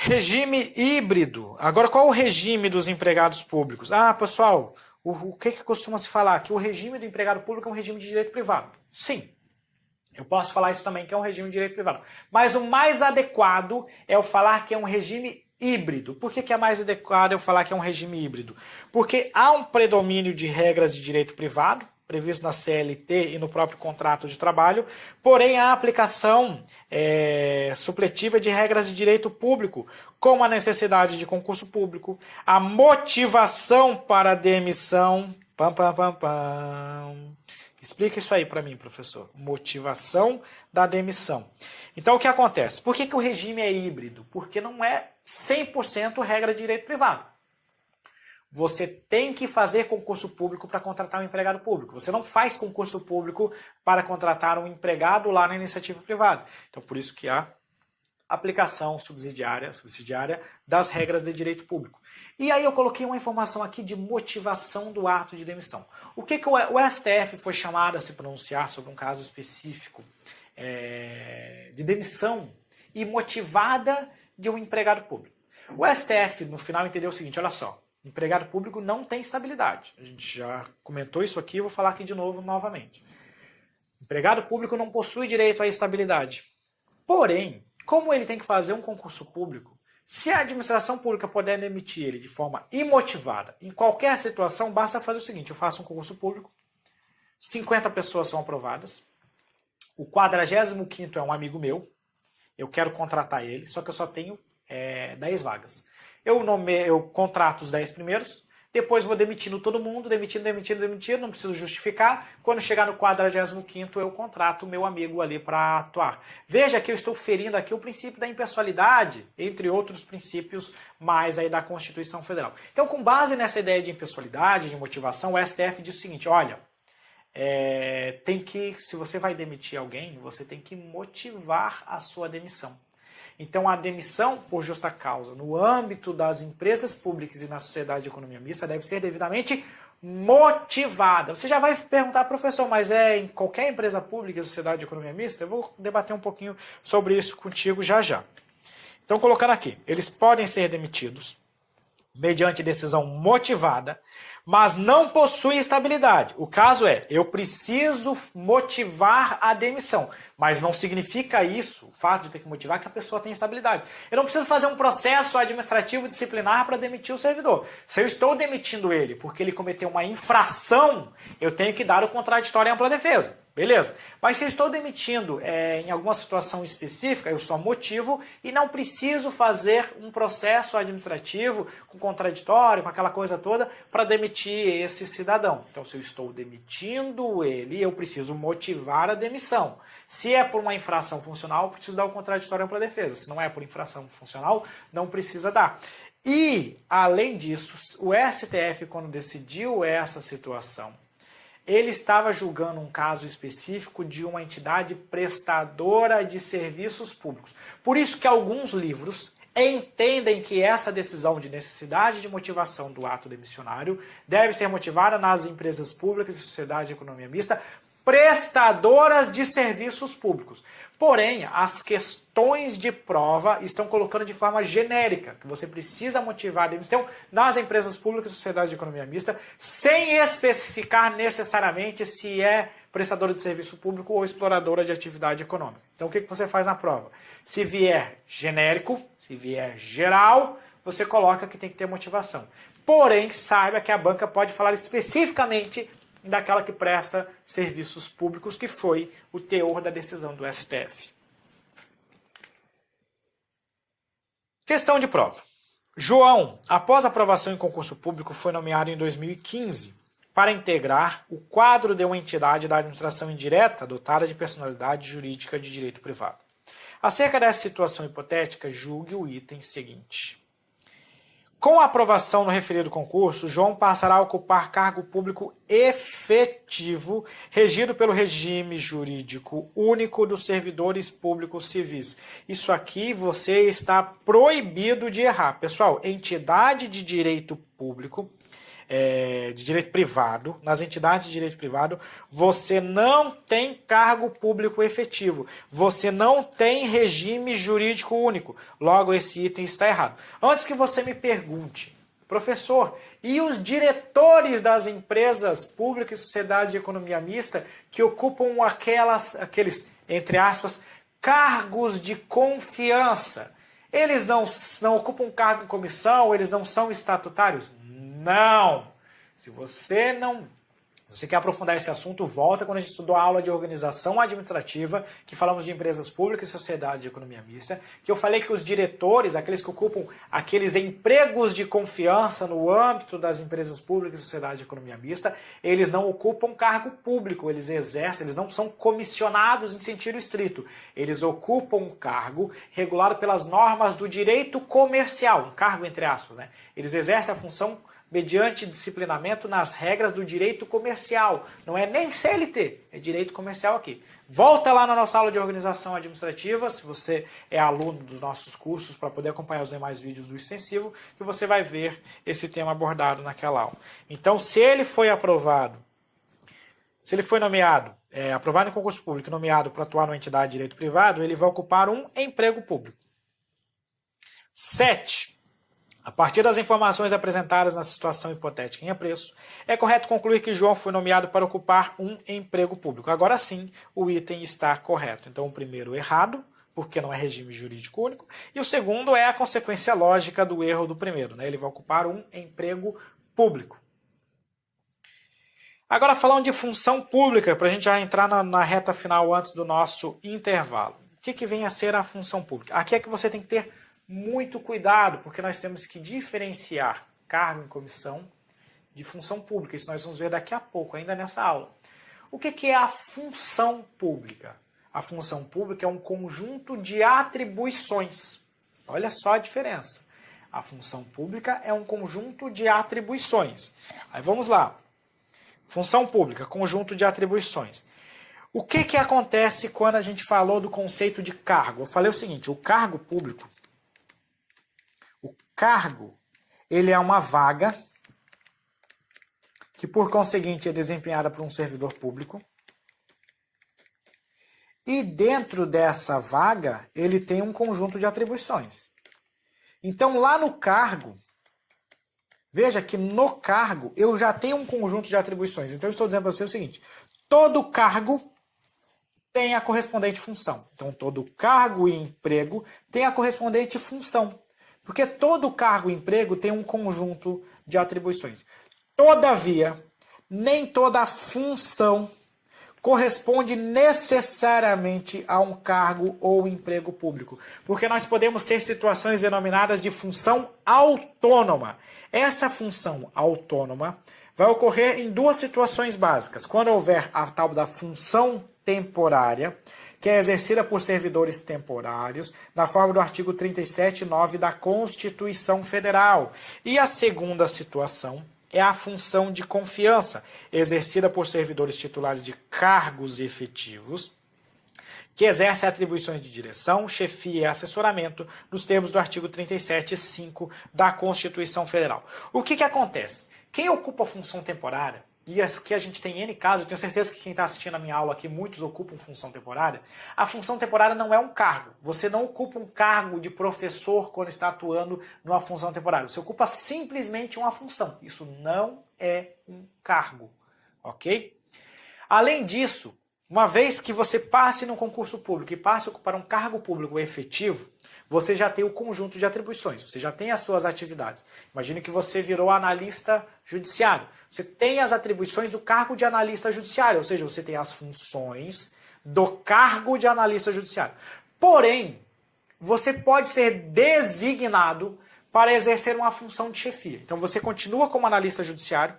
Regime híbrido. Agora, qual o regime dos empregados públicos? Ah, pessoal, o que costuma se falar? Que o regime do empregado público é um regime de direito privado. Sim, eu posso falar isso também, que é um regime de direito privado. Mas o mais adequado é eu falar que é um regime híbrido. Por que é mais adequado eu falar que é um regime híbrido? Porque há um predomínio de regras de direito privado, previsto na CLT e no próprio contrato de trabalho, porém a aplicação supletiva de regras de direito público, como a necessidade de concurso público, a motivação para a demissão. Explica isso aí para mim, professor. Motivação da demissão. Então, o que acontece? Por que o regime é híbrido? Porque não é 100% regra de direito privado. Você tem que fazer concurso público para contratar um empregado público. Você não faz concurso público para contratar um empregado lá na iniciativa privada. Então, por isso que há aplicação subsidiária das regras de direito público. E aí eu coloquei uma informação aqui de motivação do ato de demissão. O que o STF foi chamado a se pronunciar sobre um caso específico de demissão e motivada de um empregado público? O STF, no final, entendeu o seguinte, olha só, empregado público não tem estabilidade. A gente já comentou isso aqui, vou falar aqui de novo, novamente. Empregado público não possui direito à estabilidade. Porém, como ele tem que fazer um concurso público, se a administração pública puder demitir ele de forma imotivada, em qualquer situação, basta fazer o seguinte, eu faço um concurso público, 50 pessoas são aprovadas, o 45º é um amigo meu, eu quero contratar ele, só que eu só tenho 10 vagas. Eu contrato os 10 primeiros, depois vou demitindo todo mundo, demitindo, não preciso justificar. Quando chegar no 45º, eu contrato o meu amigo ali para atuar. Veja que eu estou ferindo aqui o princípio da impessoalidade, entre outros princípios mais aí da Constituição Federal. Então, com base nessa ideia de impessoalidade, de motivação, o STF diz o seguinte, olha, se você vai demitir alguém, você tem que motivar a sua demissão. Então, a demissão por justa causa no âmbito das empresas públicas e na sociedade de economia mista deve ser devidamente motivada. Você já vai perguntar, professor, mas em qualquer empresa pública e sociedade de economia mista? Eu vou debater um pouquinho sobre isso contigo já já. Então, colocando aqui, eles podem ser demitidos mediante decisão motivada, mas não possuem estabilidade. O caso eu preciso motivar a demissão, mas não significa isso, o fato de ter que motivar, que a pessoa tem estabilidade. Eu não preciso fazer um processo administrativo disciplinar para demitir o servidor. Se eu estou demitindo ele porque ele cometeu uma infração, eu tenho que dar o contraditório em ampla defesa. Beleza? Mas se eu estou demitindo em alguma situação específica, eu só motivo e não preciso fazer um processo administrativo com contraditório, com aquela coisa toda, para demitir esse cidadão. Então, se eu estou demitindo ele, eu preciso motivar a demissão. Se é por uma infração funcional, eu preciso dar o contraditório em ampla defesa. Se não é por infração funcional, não precisa dar. E, além disso, o STF, quando decidiu essa situação, ele estava julgando um caso específico de uma entidade prestadora de serviços públicos. Por isso que alguns livros entendem que essa decisão de necessidade de motivação do ato demissionário deve ser motivada nas empresas públicas e sociedades de economia mista prestadoras de serviços públicos. Porém, as questões de prova estão colocando de forma genérica que você precisa motivar a demissão nas empresas públicas e sociedades de economia mista, sem especificar necessariamente se é prestadora de serviço público ou exploradora de atividade econômica. Então, o que você faz na prova? Se vier genérico, se vier geral, você coloca que tem que ter motivação. Porém, saiba que a banca pode falar especificamente daquela que presta serviços públicos, que foi o teor da decisão do STF. Questão de prova. João, após aprovação em concurso público, foi nomeado em 2015 para integrar o quadro de uma entidade da administração indireta dotada de personalidade jurídica de direito privado. Acerca dessa situação hipotética, julgue o item seguinte. Com a aprovação no referido concurso, João passará a ocupar cargo público efetivo, regido pelo regime jurídico único dos servidores públicos civis. Isso aqui você está proibido de errar. Pessoal, entidade de direito público, de direito privado, nas entidades de direito privado, você não tem cargo público efetivo, você não tem regime jurídico único. Logo, esse item está errado. Antes que você me pergunte, professor, e os diretores das empresas públicas e sociedades de economia mista que ocupam aqueles, entre aspas, cargos de confiança? Eles não ocupam cargo em comissão, eles não são estatutários? Não! Se você quer aprofundar esse assunto, volta quando a gente estudou a aula de organização administrativa, que falamos de empresas públicas e sociedades de economia mista, que eu falei que os diretores, aqueles que ocupam aqueles empregos de confiança no âmbito das empresas públicas e sociedades de economia mista, eles não ocupam cargo público, eles exercem, eles não são comissionados em sentido estrito. Eles ocupam um cargo regulado pelas normas do direito comercial, um cargo entre aspas, né? Eles exercem a função mediante disciplinamento nas regras do direito comercial. Não é nem CLT, é direito comercial aqui. Volta lá na nossa aula de organização administrativa, se você é aluno dos nossos cursos, para poder acompanhar os demais vídeos do extensivo, que você vai ver esse tema abordado naquela aula. Então, se ele foi aprovado, se ele foi nomeado, aprovado em concurso público e nomeado para atuar numa entidade de direito privado, ele vai ocupar um emprego público. 7. A partir das informações apresentadas na situação hipotética em apreço, é correto concluir que João foi nomeado para ocupar um emprego público. Agora sim, o item está correto. Então, o primeiro errado, porque não é regime jurídico único, e o segundo é a consequência lógica do erro do primeiro, né? Ele vai ocupar um emprego público. Agora, falando de função pública, para a gente já entrar na reta final antes do nosso intervalo. O que vem a ser a função pública? Aqui é que você tem que ter muito cuidado, porque nós temos que diferenciar cargo em comissão de função pública. Isso nós vamos ver daqui a pouco, ainda nessa aula. O que é a função pública? A função pública é um conjunto de atribuições. Olha só a diferença. A função pública é um conjunto de atribuições. Aí vamos lá. Função pública, conjunto de atribuições. O que acontece quando a gente falou do conceito de cargo? Eu falei o seguinte, o cargo público, ele é uma vaga que, por conseguinte, é desempenhada por um servidor público. E dentro dessa vaga, ele tem um conjunto de atribuições. Então, lá no cargo, veja que no cargo eu já tenho um conjunto de atribuições. Então, eu estou dizendo para você o seguinte, todo cargo tem a correspondente função. Então, todo cargo e emprego tem a correspondente função. Porque todo cargo e emprego tem um conjunto de atribuições. Todavia, nem toda função corresponde necessariamente a um cargo ou emprego público. Porque nós podemos ter situações denominadas de função autônoma. Essa função autônoma vai ocorrer em duas situações básicas. Quando houver a tal da função temporária, que é exercida por servidores temporários, na forma do artigo 37(9) da Constituição Federal. E a segunda situação é a função de confiança, exercida por servidores titulares de cargos efetivos, que exercem atribuições de direção, chefia e assessoramento, nos termos do artigo 37(5) da Constituição Federal. O que acontece? Quem ocupa a função temporária, e aqui a gente tem N casos, eu tenho certeza que quem está assistindo a minha aula aqui, muitos ocupam função temporária. A função temporária não é um cargo. Você não ocupa um cargo de professor quando está atuando numa função temporária. Você ocupa simplesmente uma função. Isso não é um cargo, ok? Além disso, uma vez que você passe num concurso público e passe a ocupar um cargo público efetivo, você já tem o conjunto de atribuições, você já tem as suas atividades. Imagine que você virou analista judiciário. Você tem as atribuições do cargo de analista judiciário, ou seja, você tem as funções do cargo de analista judiciário. Porém, você pode ser designado para exercer uma função de chefia. Então você continua como analista judiciário,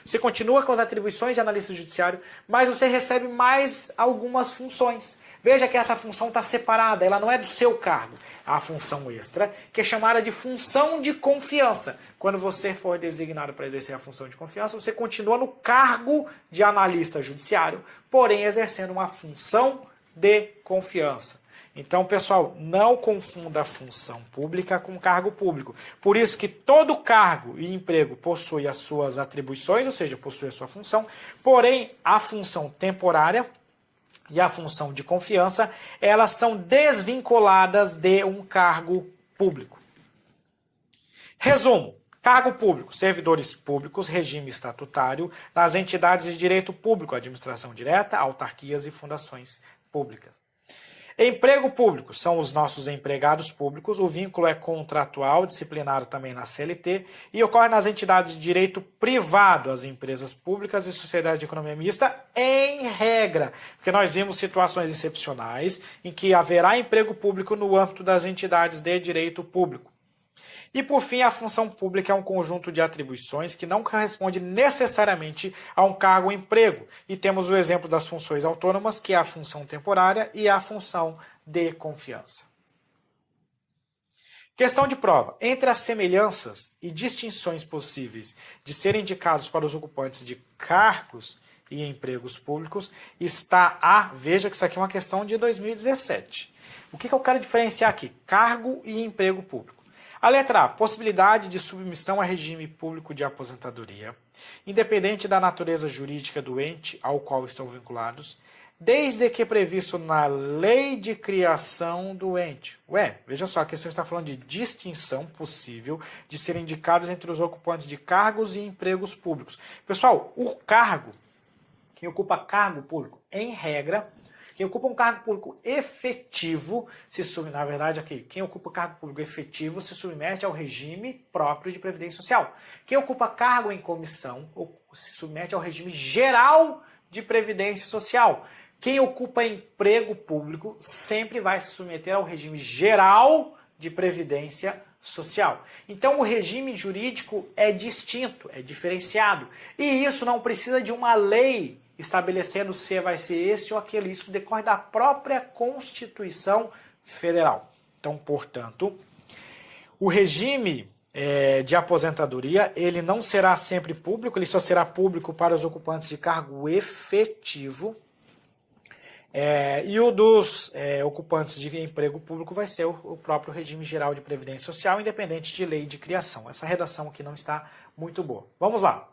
você continua com as atribuições de analista judiciário, mas você recebe mais algumas funções. Veja que essa função está separada, ela não é do seu cargo. A função extra, que é chamada de função de confiança. Quando você for designado para exercer a função de confiança, você continua no cargo de analista judiciário, porém exercendo uma função de confiança. Então, pessoal, não confunda a função pública com cargo público. Por isso que todo cargo e emprego possui as suas atribuições, ou seja, possui a sua função, porém a função temporária e a função de confiança, elas são desvinculadas de um cargo público. Resumo. Cargo público, servidores públicos, regime estatutário, nas entidades de direito público, administração direta, autarquias e fundações públicas. Emprego público são os nossos empregados públicos, o vínculo é contratual, disciplinado também na CLT e ocorre nas entidades de direito privado, as empresas públicas e sociedades de economia mista, em regra, porque nós vimos situações excepcionais em que haverá emprego público no âmbito das entidades de direito público. E, por fim, a função pública é um conjunto de atribuições que não corresponde necessariamente a um cargo ou emprego. E temos o exemplo das funções autônomas, que é a função temporária e a função de confiança. Questão de prova. Entre as semelhanças e distinções possíveis de serem indicados para os ocupantes de cargos e empregos públicos está veja que isso aqui é uma questão de 2017. O que eu quero diferenciar aqui? Cargo e emprego público. A letra A, possibilidade de submissão a regime público de aposentadoria, independente da natureza jurídica do ente ao qual estão vinculados, desde que previsto na lei de criação do ente. Veja só, a questão está falando de distinção possível de serem indicados entre os ocupantes de cargos e empregos públicos. Pessoal, o cargo, quem ocupa cargo público, em regra, quem ocupa um cargo público efetivo, na verdade aqui, quem ocupa cargo público efetivo se submete ao regime próprio de previdência social. Quem ocupa cargo em comissão se submete ao regime geral de previdência social. Quem ocupa emprego público sempre vai se submeter ao regime geral de previdência social. Então o regime jurídico é distinto, é diferenciado. E isso não precisa de uma lei estabelecendo se vai ser esse ou aquele. Isso decorre da própria Constituição Federal. Então, portanto, o regime de aposentadoria, ele não será sempre público, ele só será público para os ocupantes de cargo efetivo. E o dos ocupantes de emprego público vai ser o próprio regime geral de previdência social, independente de lei de criação. Essa redação aqui não está muito boa. Vamos lá.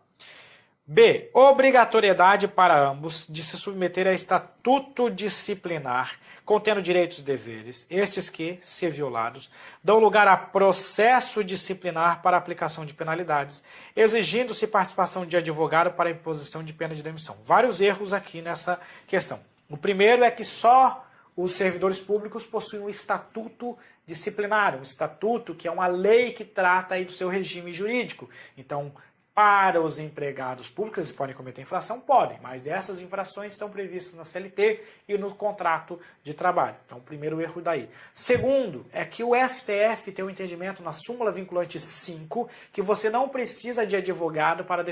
B. Obrigatoriedade para ambos de se submeter a estatuto disciplinar, contendo direitos e deveres, estes que, se violados, dão lugar a processo disciplinar para aplicação de penalidades, exigindo-se participação de advogado para imposição de pena de demissão. Vários erros aqui nessa questão. O primeiro é que só os servidores públicos possuem um estatuto disciplinar, um estatuto que é uma lei que trata aí do seu regime jurídico. Então, para os empregados públicos, eles podem cometer infração? Podem, mas essas infrações estão previstas na CLT e no contrato de trabalho. Então, o primeiro erro daí. Segundo, é que o STF tem um entendimento na súmula vinculante 5 que você não precisa de advogado para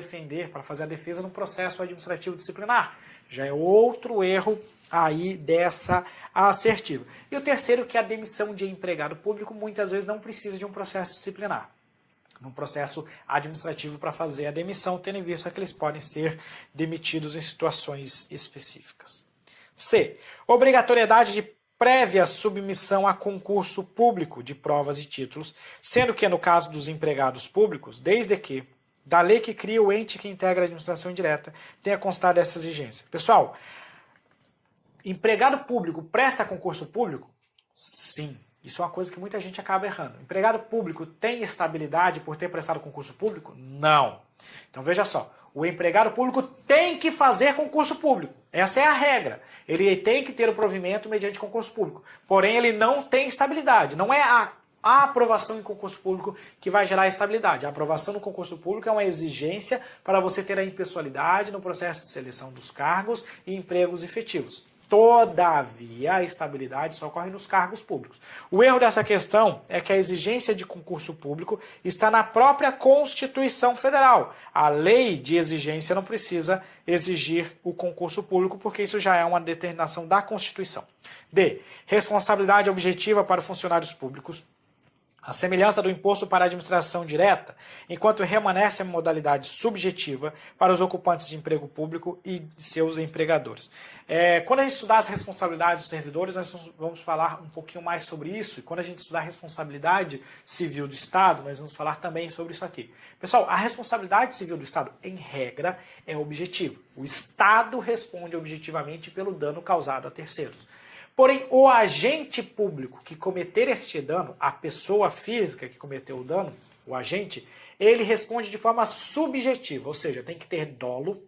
fazer a defesa no processo administrativo disciplinar. Já é outro erro aí dessa assertiva. E o terceiro, que a demissão de empregado público muitas vezes não precisa de um processo disciplinar, num processo administrativo para fazer a demissão, tendo em vista que eles podem ser demitidos em situações específicas. C. Obrigatoriedade de prévia submissão a concurso público de provas e títulos, sendo que no caso dos empregados públicos, desde que da lei que cria o ente que integra a administração indireta, tenha constado essa exigência. Pessoal, empregado público presta concurso público? Sim. Isso é uma coisa que muita gente acaba errando. Empregado público tem estabilidade por ter prestado concurso público? Não. Então veja só, o empregado público tem que fazer concurso público. Essa é a regra. Ele tem que ter o provimento mediante concurso público. Porém, ele não tem estabilidade. Não é a aprovação em concurso público que vai gerar estabilidade. A aprovação no concurso público é uma exigência para você ter a impessoalidade no processo de seleção dos cargos e empregos efetivos. Todavia, a estabilidade só ocorre nos cargos públicos. O erro dessa questão é que a exigência de concurso público está na própria Constituição Federal. A lei de exigência não precisa exigir o concurso público, porque isso já é uma determinação da Constituição. D. Responsabilidade objetiva para funcionários públicos. A semelhança do imposto para a administração direta, enquanto remanesce a modalidade subjetiva para os ocupantes de emprego público e de seus empregadores. Quando a gente estudar as responsabilidades dos servidores, nós vamos falar um pouquinho mais sobre isso. E quando a gente estudar a responsabilidade civil do Estado, nós vamos falar também sobre isso aqui. Pessoal, a responsabilidade civil do Estado, em regra, é objetiva. O Estado responde objetivamente pelo dano causado a terceiros. Porém, o agente público que cometer este dano, a pessoa física que cometeu o dano, o agente, ele responde de forma subjetiva, ou seja, tem que ter dolo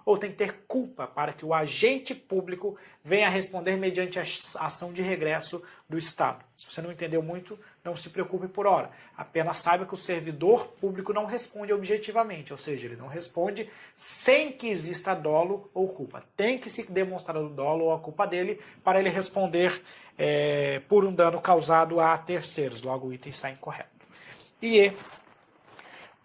ou tem que ter culpa para que o agente público venha responder mediante a ação de regresso do Estado. Se você não entendeu muito, não se preocupe por hora. Apenas saiba que o servidor público não responde objetivamente, ou seja, ele não responde sem que exista dolo ou culpa. Tem que se demonstrar o dolo ou a culpa dele para ele responder por um dano causado a terceiros. Logo, o item está incorreto. E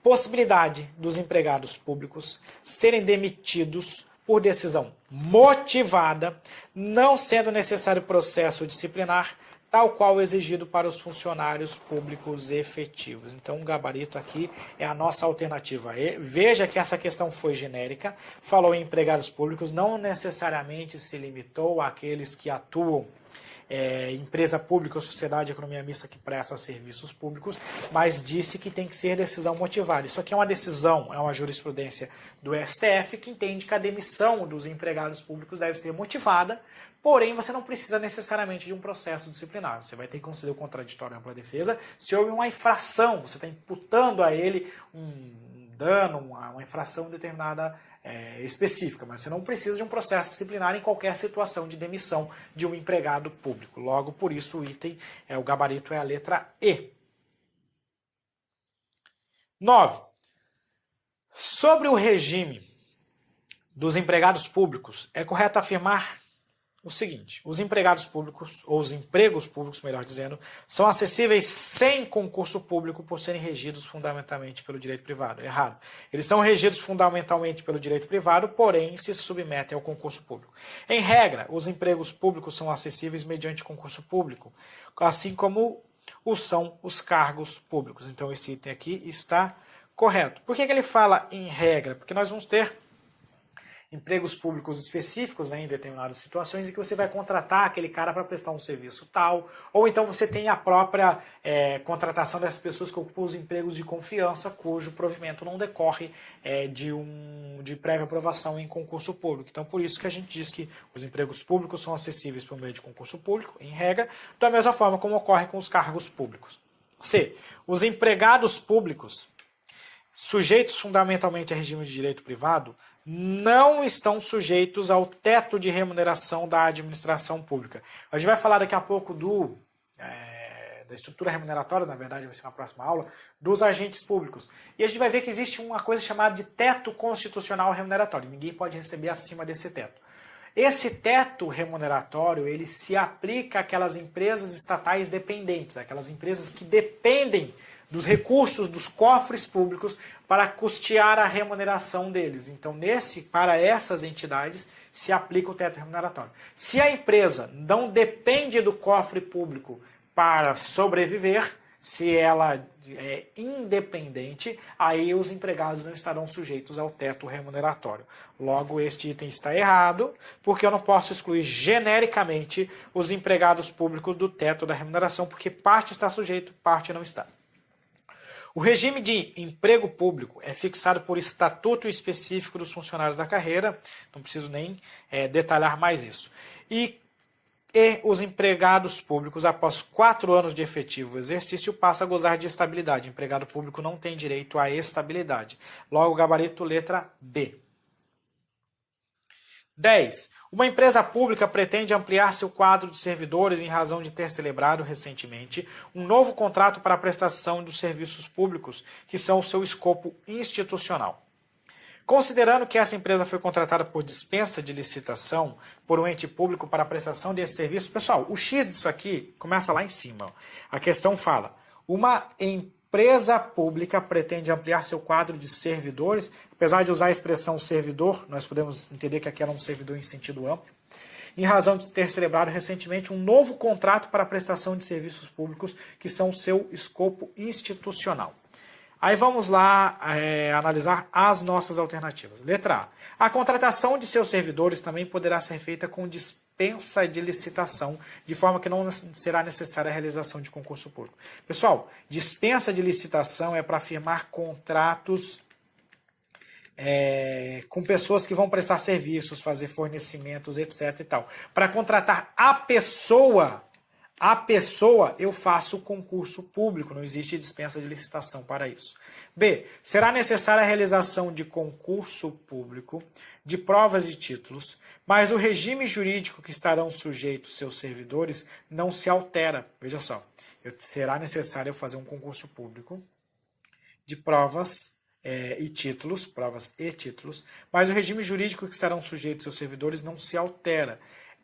possibilidade dos empregados públicos serem demitidos por decisão motivada, não sendo necessário processo disciplinar, tal qual exigido para os funcionários públicos efetivos. Então, o gabarito aqui é a nossa alternativa E. Veja que essa questão foi genérica, falou em empregados públicos, não necessariamente se limitou àqueles que atuam empresa pública ou sociedade de economia mista que presta serviços públicos, mas disse que tem que ser decisão motivada. Isso aqui é uma decisão, é uma jurisprudência do STF que entende que a demissão dos empregados públicos deve ser motivada, porém você não precisa necessariamente de um processo disciplinar. Você vai ter que conceder o contraditório à ampla defesa se houve uma infração, você está imputando a ele um dano, uma infração determinada específica, mas você não precisa de um processo disciplinar em qualquer situação de demissão de um empregado público. Logo, por isso, o item, o gabarito é a letra E. 9. Sobre o regime dos empregados públicos, é correto afirmar o seguinte: os empregados públicos, ou os empregos públicos, melhor dizendo, são acessíveis sem concurso público por serem regidos fundamentalmente pelo direito privado. Errado. Eles são regidos fundamentalmente pelo direito privado, porém se submetem ao concurso público. Em regra, os empregos públicos são acessíveis mediante concurso público, assim como são os cargos públicos. Então esse item aqui está correto. Por que ele fala em regra? Porque nós vamos ter empregos públicos específicos, em determinadas situações, em que você vai contratar aquele cara para prestar um serviço tal, ou então você tem a própria contratação dessas pessoas que ocupam os empregos de confiança, cujo provimento não decorre de prévia aprovação em concurso público. Então, por isso que a gente diz que os empregos públicos são acessíveis por meio de concurso público, em regra, da mesma forma como ocorre com os cargos públicos. C. Os empregados públicos, sujeitos fundamentalmente a regime de direito privado, não estão sujeitos ao teto de remuneração da administração pública. A gente vai falar daqui a pouco da estrutura remuneratória, na verdade vai ser na próxima aula, dos agentes públicos. E a gente vai ver que existe uma coisa chamada de teto constitucional remuneratório. Ninguém pode receber acima desse teto. Esse teto remuneratório, ele se aplica àquelas empresas estatais dependentes, aquelas empresas que dependem dos recursos dos cofres públicos para custear a remuneração deles. Então, para essas entidades, se aplica o teto remuneratório. Se a empresa não depende do cofre público para sobreviver, se ela é independente, aí os empregados não estarão sujeitos ao teto remuneratório. Logo, este item está errado, porque eu não posso excluir genericamente os empregados públicos do teto da remuneração, porque parte está sujeito, parte não está. O regime de emprego público é fixado por estatuto específico dos funcionários da carreira, não preciso nem detalhar mais isso. E os empregados públicos, após 4 anos de efetivo exercício, passam a gozar de estabilidade. O empregado público não tem direito à estabilidade. Logo, gabarito letra B. 10. Uma empresa pública pretende ampliar seu quadro de servidores em razão de ter celebrado recentemente um novo contrato para a prestação dos serviços públicos, que são o seu escopo institucional. Considerando que essa empresa foi contratada por dispensa de licitação por um ente público para a prestação desse serviço, pessoal, o X disso aqui começa lá em cima. A questão fala: uma empresa pública pretende ampliar seu quadro de servidores, apesar de usar a expressão servidor, nós podemos entender que aqui era um servidor em sentido amplo, em razão de ter celebrado recentemente um novo contrato para a prestação de serviços públicos, que são seu escopo institucional. Aí vamos lá analisar as nossas alternativas. Letra A. A contratação de seus servidores também poderá ser feita com dispensa de licitação, de forma que não será necessária a realização de concurso público. Pessoal, dispensa de licitação é para firmar contratos com pessoas que vão prestar serviços, fazer fornecimentos, etc. e tal. Para contratar a pessoa, A pessoa, eu faço concurso público, não existe dispensa de licitação para isso. B. Será necessária a realização de concurso público, de provas e títulos, mas o regime jurídico que estarão sujeitos seus servidores não se altera. Veja só, será necessário eu fazer um concurso público de provas e títulos, mas o regime jurídico que estarão sujeitos seus servidores não se altera,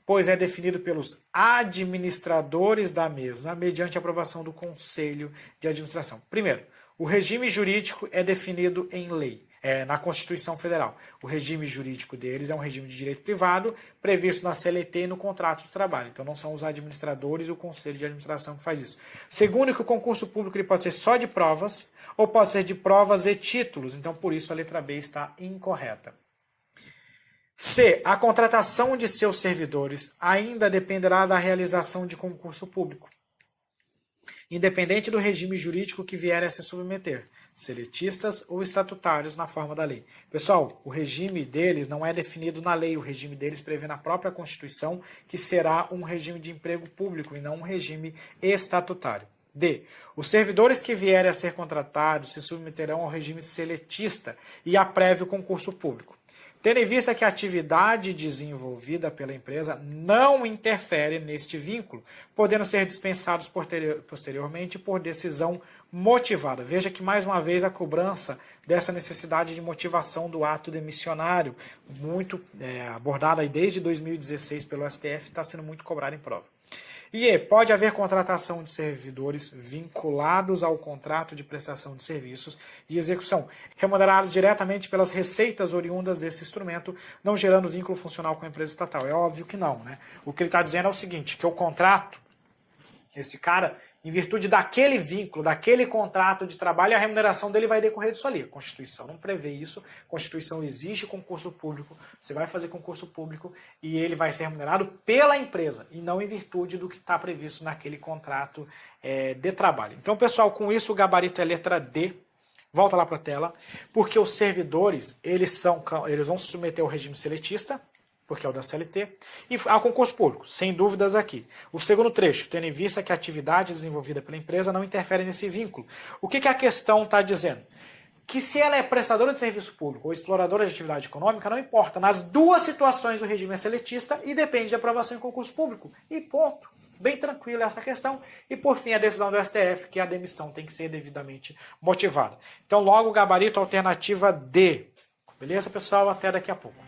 pois é definido pelos administradores da mesma, mediante aprovação do Conselho de Administração. Primeiro, o regime jurídico é definido em lei, na Constituição Federal. O regime jurídico deles é um regime de direito privado, previsto na CLT e no contrato de trabalho. Então, não são os administradores e o Conselho de Administração que faz isso. Segundo, que o concurso público ele pode ser só de provas, ou pode ser de provas e títulos. Então, por isso, a letra B está incorreta. C. A contratação de seus servidores ainda dependerá da realização de concurso público, independente do regime jurídico que vier a se submeter, seletistas ou estatutários na forma da lei. Pessoal, o regime deles não é definido na lei, o regime deles prevê na própria Constituição que será um regime de emprego público e não um regime estatutário. D. Os servidores que vierem a ser contratados se submeterão ao regime seletista e a prévio concurso público, tendo em vista que a atividade desenvolvida pela empresa não interfere neste vínculo, podendo ser dispensados posteriormente por decisão motivada. Veja que, mais uma vez, a cobrança dessa necessidade de motivação do ato demissionário, muito abordada aí desde 2016 pelo STF, está sendo muito cobrada em prova. E pode haver contratação de servidores vinculados ao contrato de prestação de serviços e execução, remunerados diretamente pelas receitas oriundas desse instrumento, não gerando vínculo funcional com a empresa estatal. É óbvio que não, né? O que ele está dizendo é o seguinte, que o contrato, esse cara, em virtude daquele vínculo, daquele contrato de trabalho, a remuneração dele vai decorrer disso ali. A Constituição não prevê isso, a Constituição exige concurso público, você vai fazer concurso público e ele vai ser remunerado pela empresa e não em virtude do que está previsto naquele contrato de trabalho. Então, pessoal, com isso o gabarito é letra D. Volta lá para a tela, porque os servidores, eles vão se submeter ao regime seletista, porque é o da CLT, e ao concurso público, sem dúvidas aqui. O segundo trecho, tendo em vista que a atividade desenvolvida pela empresa não interfere nesse vínculo. O que a questão está dizendo? Que se ela é prestadora de serviço público ou exploradora de atividade econômica, não importa. Nas duas situações o regime é seletista e depende de aprovação em concurso público. E ponto. Bem tranquila essa questão. E por fim a decisão do STF, que a demissão tem que ser devidamente motivada. Então logo o gabarito alternativa D. Beleza, pessoal? Até daqui a pouco.